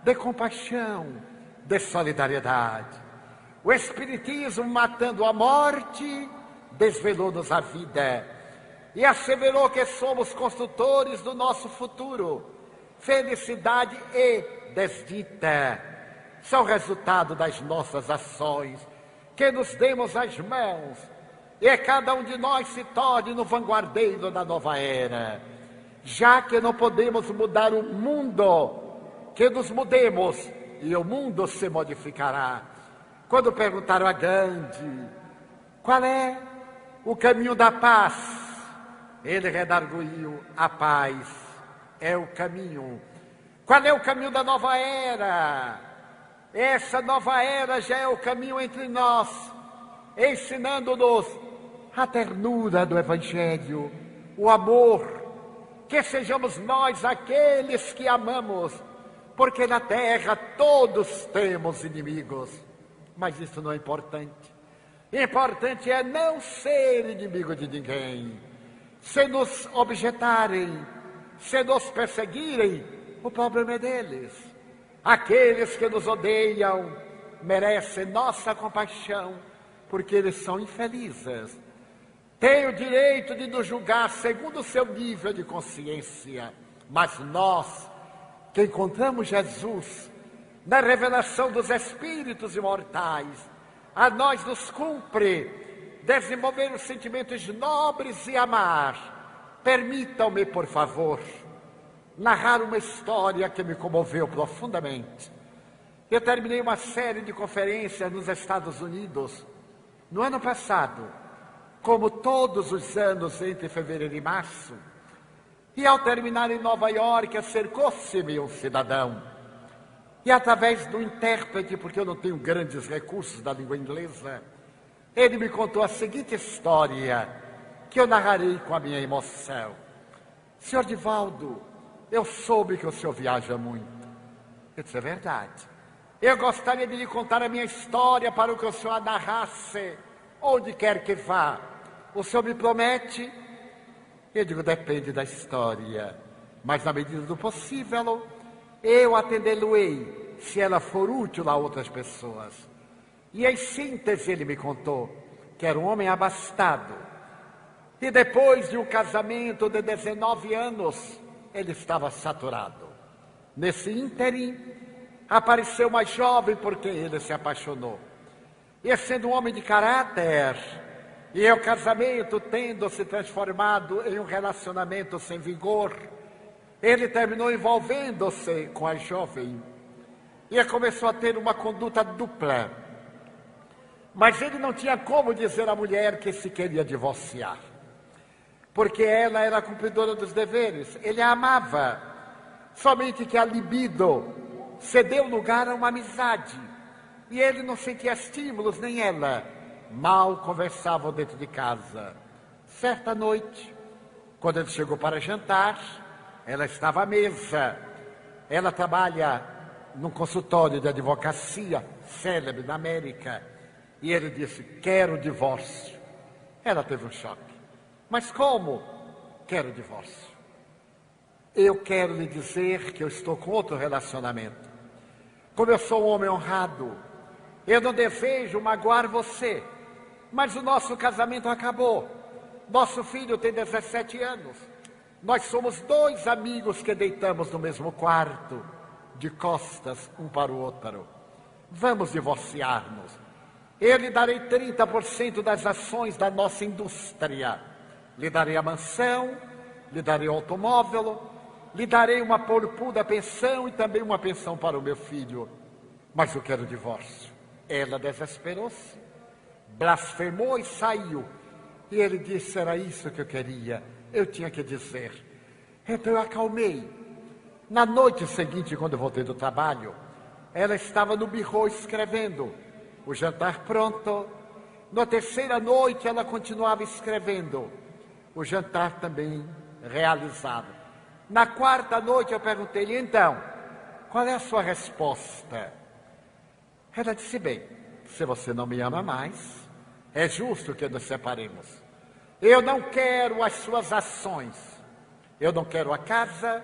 de compaixão, de solidariedade. O Espiritismo, matando a morte, desvelou-nos a vida e asseverou que somos construtores do nosso futuro. Felicidade e desdita são resultado das nossas ações, que nos demos as mãos e cada um de nós se torne no vanguardeiro da nova era. Já que não podemos mudar o mundo, que nos mudemos e o mundo se modificará. Quando perguntaram a Gandhi qual é o caminho da paz, ele redarguiu: a paz é o caminho. Qual é o caminho da nova era? Essa nova era já é o caminho entre nós, ensinando-nos a ternura do Evangelho, o amor, que sejamos nós aqueles que amamos, porque na terra todos temos inimigos, mas isso não é importante. Importante é não ser inimigo de ninguém. Se nos objetarem, se nos perseguirem, o problema é deles. Aqueles que nos odeiam merecem nossa compaixão, porque eles são infelizes. Têm o direito de nos julgar segundo o seu nível de consciência, mas nós, que encontramos Jesus na revelação dos Espíritos imortais, a nós nos cumpre desenvolver os sentimentos nobres e amar. Permitam-me, por favor, narrar uma história que me comoveu profundamente. Eu terminei uma série de conferências nos Estados Unidos no ano passado, como todos os anos entre fevereiro e março, e ao terminar em Nova York, acercou-se-me um cidadão, e através do intérprete, porque eu não tenho grandes recursos da língua inglesa, ele me contou a seguinte história, que eu narrarei com a minha emoção. Senhor Divaldo, eu soube que o senhor viaja muito. Eu disse: é verdade. Eu gostaria de lhe contar a minha história para que o senhor a narrasse onde quer que vá. O senhor me promete? Eu digo: depende da história, mas na medida do possível, eu atendê-lo-ei, se ela for útil a outras pessoas. E em síntese ele me contou que era um homem abastado, e depois de um casamento de 19 anos, ele estava saturado. Nesse ínterim, apareceu uma jovem por quem ele se apaixonou. E sendo um homem de caráter, e o casamento tendo se transformado em um relacionamento sem vigor, ele terminou envolvendo-se com a jovem e começou a ter uma conduta dupla. Mas ele não tinha como dizer à mulher que se queria divorciar, porque ela era cumpridora dos deveres. Ele a amava, somente que a libido cedeu lugar a uma amizade, e ele não sentia estímulos, nem ela. Mal conversavam dentro de casa. Certa noite, quando ele chegou para jantar, ela estava à mesa. Ela trabalha num consultório de advocacia célebre na América, e ele disse: quero o divórcio. Ela teve um choque. Mas como? Quero o divórcio. Eu quero lhe dizer que eu estou com outro relacionamento. Como eu sou um homem honrado, eu não desejo magoar você, mas o nosso casamento acabou. Nosso filho tem 17 anos. Nós somos dois amigos que deitamos no mesmo quarto, de costas um para o outro. Vamos divorciar-nos. Eu lhe darei 30% das ações da nossa indústria. Lhe darei a mansão, lhe darei o automóvel, lhe darei uma polpuda pensão e também uma pensão para o meu filho. Mas eu quero o divórcio. Ela desesperou-se, blasfemou e saiu. E ele disse: era isso que eu queria, eu tinha que dizer. Então eu acalmei. Na noite seguinte, quando eu voltei do trabalho, ela estava no birô escrevendo. O jantar pronto. Na terceira noite, ela continuava escrevendo. O jantar também realizado. Na quarta noite, eu perguntei-lhe: então, qual é a sua resposta? Ela disse: bem, se você não me ama mais, é justo que nos separemos. Eu não quero as suas ações, eu não quero a casa,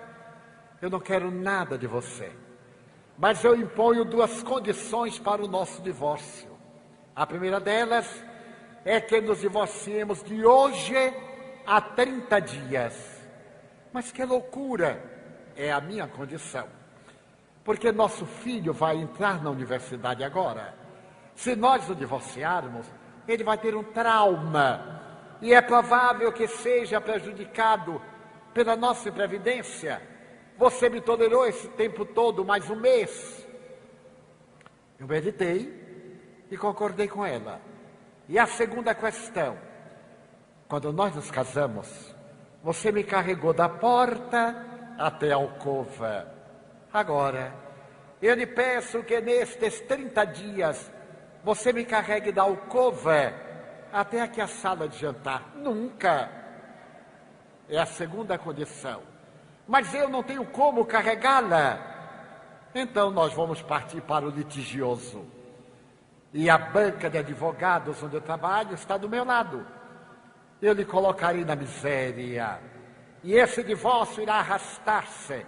eu não quero nada de você. Mas eu imponho duas condições para o nosso divórcio. A primeira delas é que nos divorciemos de hoje a 30 dias. Mas que loucura! É a minha condição. Porque nosso filho vai entrar na universidade agora. Se nós o divorciarmos, ele vai ter um trauma. E é provável que seja prejudicado pela nossa previdência. Você me tolerou esse tempo todo, mais um mês. Eu meditei e concordei com ela. E a segunda questão: quando nós nos casamos, você me carregou da porta até a alcova. Agora, eu lhe peço que nestes 30 dias, você me carregue da alcova até aqui a sala de jantar. Nunca. É a segunda condição. Mas eu não tenho como carregá-la. Então nós vamos partir para o litigioso. E a banca de advogados onde eu trabalho está do meu lado. Eu lhe colocarei na miséria. E esse divórcio irá arrastar-se.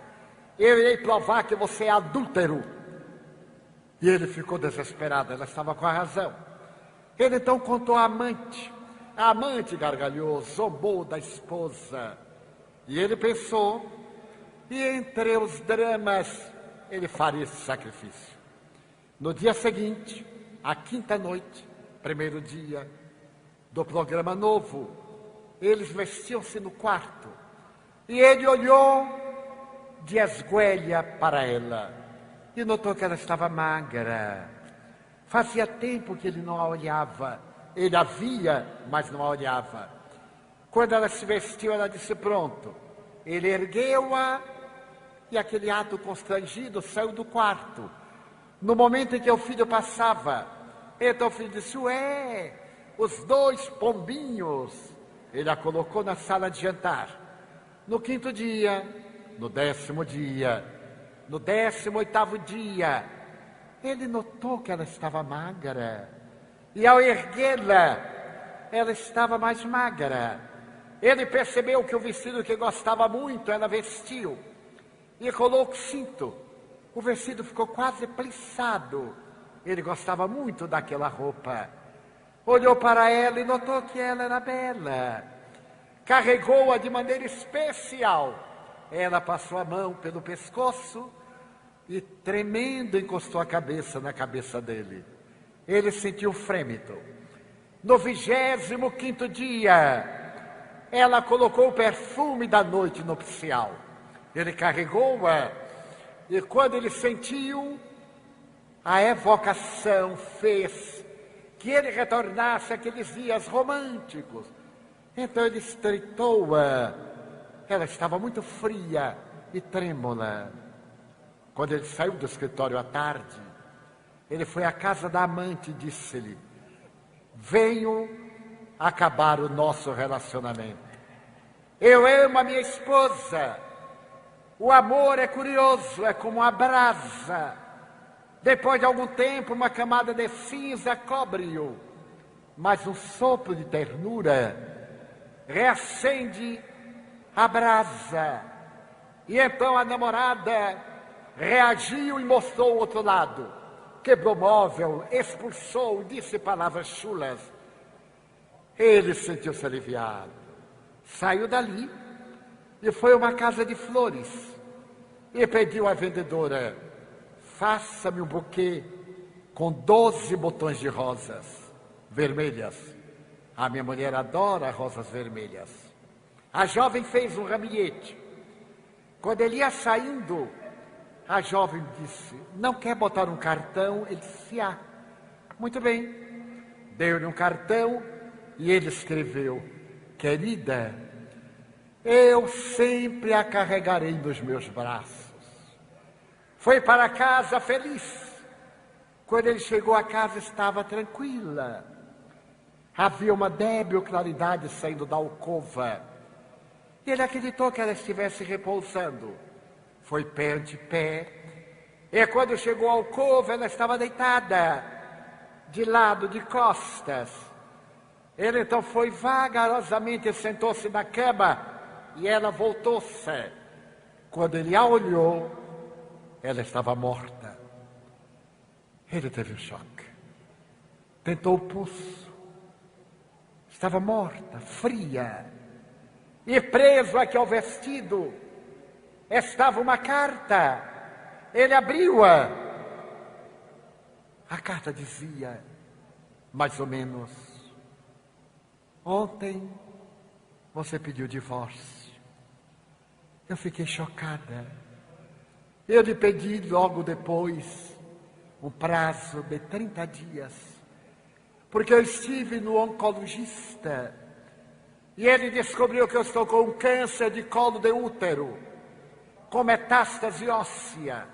Eu irei provar que você é adúltero. E ele ficou desesperado, ela estava com a razão. Ele então contou à amante. A amante gargalhou, zombou da esposa. E ele pensou, e entre os dramas, ele faria esse sacrifício. No dia seguinte, à quinta noite, primeiro dia do programa novo, eles vestiam-se no quarto. E ele olhou de esguelha para ela e notou que ela estava magra. Fazia tempo que ele não a olhava. Ele a via, mas não a olhava. Quando ela se vestiu, ela disse: pronto. Ele ergueu-a e aquele ato constrangido saiu do quarto. No momento em que o filho passava, então o filho disse: ué, os dois pombinhos. Ele a colocou na sala de jantar. No quinto dia, no 10º dia, no 18º dia, ele notou que ela estava magra. E ao erguê-la, ela estava mais magra. Ele percebeu que o vestido que gostava muito, ela vestiu. E colocou o cinto. O vestido ficou quase plissado. Ele gostava muito daquela roupa. Olhou para ela e notou que ela era bela. Carregou-a de maneira especial. Ela passou a mão pelo pescoço e, tremendo, encostou a cabeça na cabeça dele. Ele sentiu frêmito. No 25º dia, ela colocou o perfume da noite nupcial. Ele carregou-a e, quando ele sentiu, a evocação fez que ele retornasse àqueles dias românticos. Então ele estreitou-a. Ela estava muito fria e trêmula. Quando ele saiu do escritório à tarde, ele foi à casa da amante e disse-lhe: venho acabar o nosso relacionamento. Eu amo a minha esposa. O amor é curioso, é como a brasa. Depois de algum tempo, uma camada de cinza cobre-o. Mas um sopro de ternura reacende a brasa. E então a namorada reagiu e mostrou o outro lado. Quebrou móvel, expulsou, disse palavras chulas. Ele sentiu-se aliviado. Saiu dali e foi a uma casa de flores. E pediu à vendedora: faça-me um buquê com 12 botões de rosas vermelhas. A minha mulher adora rosas vermelhas. A jovem fez um ramilhete. Quando ele ia saindo, a jovem disse: não quer botar um cartão? Ele disse: ah, muito bem. Deu-lhe um cartão e ele escreveu: querida, eu sempre a carregarei nos meus braços. Foi para casa feliz. Quando ele chegou a casa, estava tranquila. Havia uma débil claridade saindo da alcova. Ele acreditou que ela estivesse repousando. Foi perto de pé. E quando chegou à alcova, ela estava deitada. de lado, de costas. Ele então foi vagarosamente e sentou-se na cama e ela voltou-se. Quando ele a olhou, ela estava morta. Ele teve um choque. Tentou o pulso. Estava morta, fria. E preso aqui ao vestido estava uma carta. Ele abriu-a. A carta dizia, mais ou menos: ontem você pediu divórcio. Eu fiquei chocada. Eu lhe pedi logo depois um prazo de 30 dias, porque eu estive no oncologista e ele descobriu que eu estou com um câncer de colo de útero, com metástase óssea,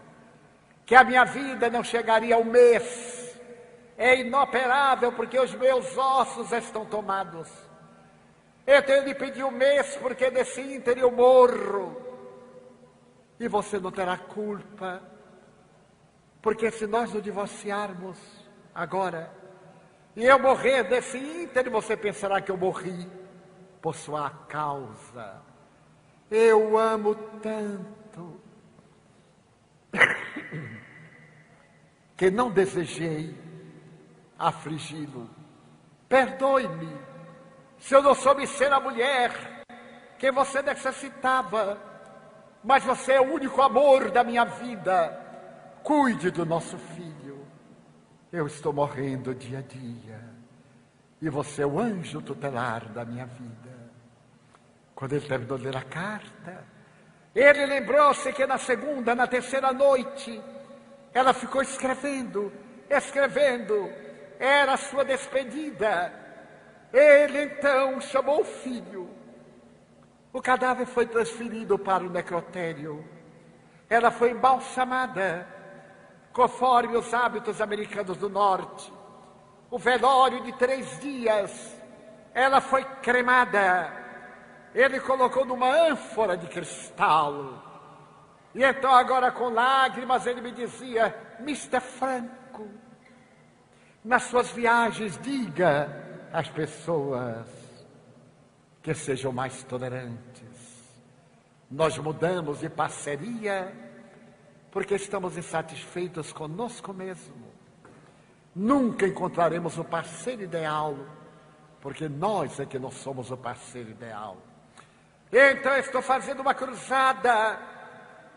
que a minha vida não chegaria ao mês. É inoperável porque os meus ossos estão tomados. Eu tenho de pedir um mês porque desse ínter eu morro. E você não terá culpa, porque se nós nos divorciarmos agora e eu morrer desse ínter, você pensará que eu morri por sua causa. Eu amo tanto que não desejei afligi-lo. Perdoe-me se eu não soube ser a mulher que você necessitava, mas você é o único amor da minha vida. Cuide do nosso filho. Eu estou morrendo dia a dia e você é o anjo tutelar da minha vida. Quando ele terminou de ler a carta, ele lembrou-se que na segunda, na terceira noite, ela ficou escrevendo. Era a sua despedida. Ele então chamou o filho. O cadáver foi transferido para o necrotério. Ela foi embalsamada, conforme os hábitos americanos do norte. O velório de 3 dias. Ela foi cremada. Ele colocou numa ânfora de cristal. E então agora com lágrimas ele me dizia: Mr. Franco, nas suas viagens diga às pessoas que sejam mais tolerantes. Nós mudamos de parceria porque estamos insatisfeitos conosco mesmo. Nunca encontraremos o parceiro ideal, porque nós é que não somos o parceiro ideal. Então eu estou fazendo uma cruzada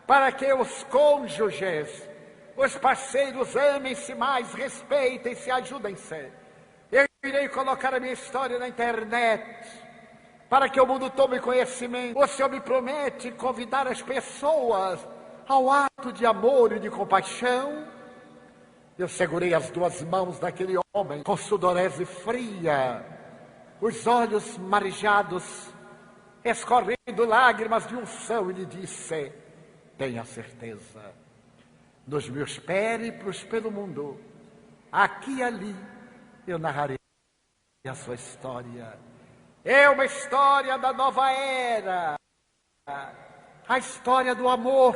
para que os cônjuges, os parceiros, amem-se mais, respeitem-se, ajudem-se. Eu irei colocar a minha história na internet para que o mundo tome conhecimento. O Senhor me promete convidar as pessoas ao ato de amor e de compaixão. Eu segurei as 2 mãos daquele homem com sudorese fria, os olhos marejados, escorrendo lágrimas de unção, e lhe disse: tenha certeza, nos meus périplos pelo mundo, aqui e ali, eu narrarei a sua história. É uma história da nova era, a história do amor.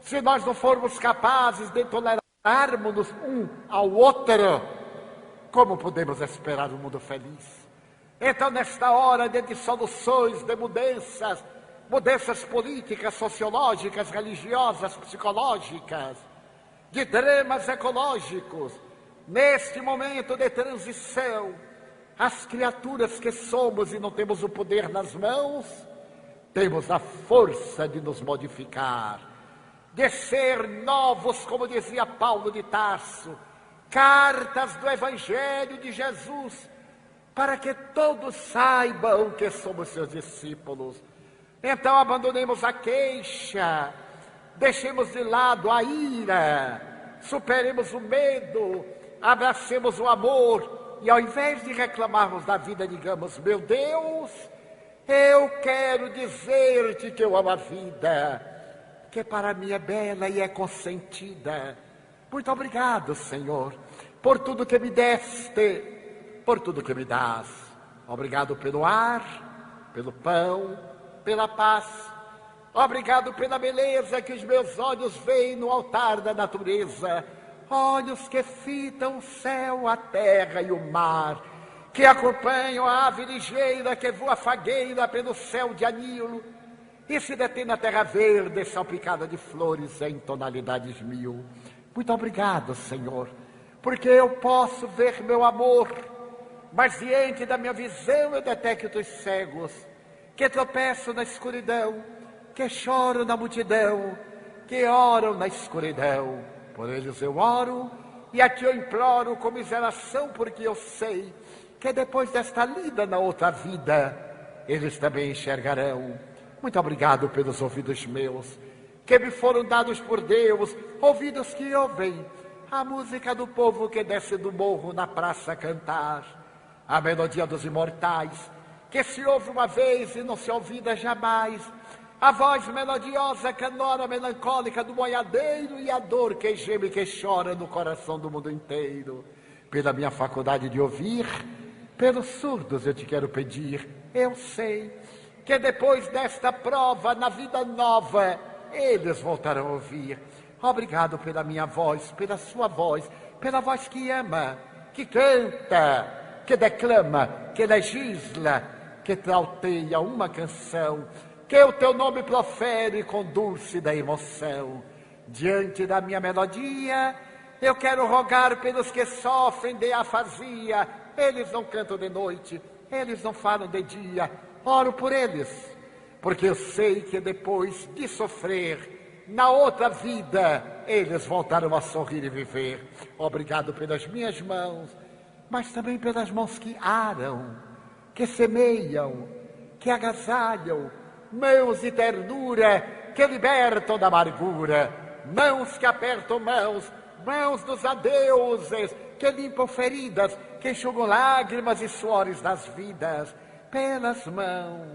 Se nós não formos capazes de tolerarmos um ao outro, como podemos esperar um mundo feliz? Então, nesta hora de dissoluções, de mudanças políticas, sociológicas, religiosas, psicológicas, de dramas ecológicos, neste momento de transição, as criaturas que somos e não temos o poder nas mãos, temos a força de nos modificar, de ser novos, como dizia Paulo de Tarso, cartas do Evangelho de Jesus, para que todos saibam que somos seus discípulos. Então abandonemos a queixa, deixemos de lado a ira, superemos o medo, abracemos o amor, e ao invés de reclamarmos da vida, digamos: meu Deus, eu quero dizer-te que eu amo a vida, que para mim é bela e é consentida. Muito obrigado, Senhor, por tudo que me deste, por tudo que me dás. Obrigado pelo ar, pelo pão, pela paz. Obrigado pela beleza que os meus olhos veem no altar da natureza. olhos que fitam o céu, a terra e o mar, que acompanham a ave ligeira que voa fagueira pelo céu de anil e se detém na terra verde, salpicada de flores em tonalidades mil. Muito obrigado, Senhor, porque eu posso ver meu amor, mas diante da minha visão eu detecto os cegos, que tropeçam na escuridão, que choram na multidão, que oram na escuridão. Por eles eu oro e a ti eu imploro comiseração, porque eu sei que depois desta lida na outra vida, eles também enxergarão. Muito obrigado pelos ouvidos meus, que me foram dados por Deus, ouvidos que ouvem a música do povo que desce do morro na praça cantar, a melodia dos imortais, que se ouve uma vez e não se ouvida jamais, a voz melodiosa, canora, melancólica do boiadeiro e a dor que geme e que chora no coração do mundo inteiro. Pela minha faculdade de ouvir, pelos surdos eu te quero pedir, eu sei que depois desta prova, na vida nova, eles voltarão a ouvir. Obrigado pela minha voz, pela sua voz, pela voz que ama, que canta, que declama, que legisla, que trauteia uma canção, que o teu nome profere com dúlcida emoção. Diante da minha melodia, eu quero rogar pelos que sofrem de afasia. Eles não cantam de noite, eles não falam de dia. Oro por eles, porque eu sei que depois de sofrer, na outra vida, eles voltarão a sorrir e viver. Obrigado pelas minhas mãos, mas também pelas mãos que aram, que semeiam, que agasalham, mãos de ternura, que libertam da amargura, mãos que apertam mãos, mãos dos adeuses, que limpam feridas, que enxugam lágrimas e suores das vidas, pelas mãos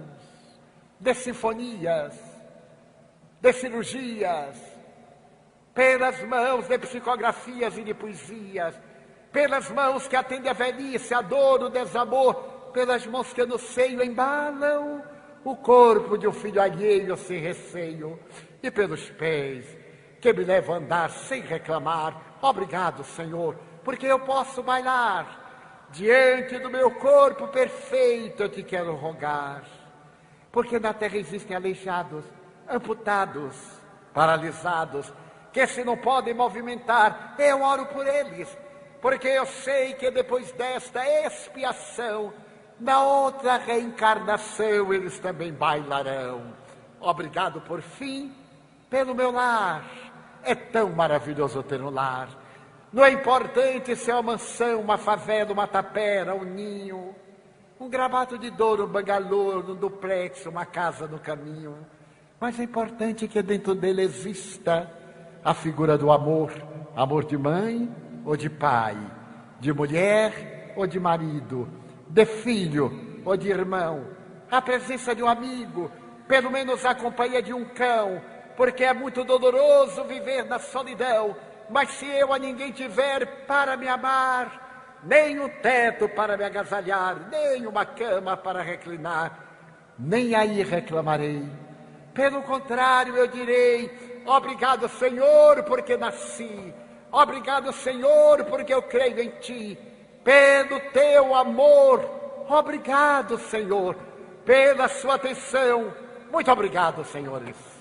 de sinfonias, de cirurgias, pelas mãos de psicografias e de poesias, pelas mãos que atendem a velhice, a dor, o desamor, pelas mãos que no seio embalam o corpo de um filho alheio sem receio, e pelos pés que me levam a andar sem reclamar. Obrigado, Senhor, porque eu posso bailar. Diante do meu corpo perfeito eu te quero rogar, porque na terra existem aleijados, amputados, paralisados, que se não podem movimentar. Eu oro por eles, porque eu sei que depois desta expiação, na outra reencarnação, eles também bailarão. Obrigado, por fim, pelo meu lar. É tão maravilhoso ter um lar. Não é importante se é uma mansão, uma favela, uma tapera, um ninho, um gravado de Douro, um bangalô, um duplex, uma casa no caminho. Mas é importante que dentro dele exista a figura do amor. Amor de mãe ou de pai, de mulher ou de marido, de filho ou de irmão. A presença de um amigo, pelo menos a companhia de um cão, porque é muito doloroso viver na solidão. Mas se eu a ninguém tiver para me amar, nem um teto para me agasalhar, nem uma cama para reclinar, nem aí reclamarei. Pelo contrário, eu direi: obrigado, Senhor, porque nasci. Obrigado, Senhor, porque eu creio em Ti. Pelo Teu amor, obrigado, Senhor, pela Sua atenção. Muito obrigado, senhores.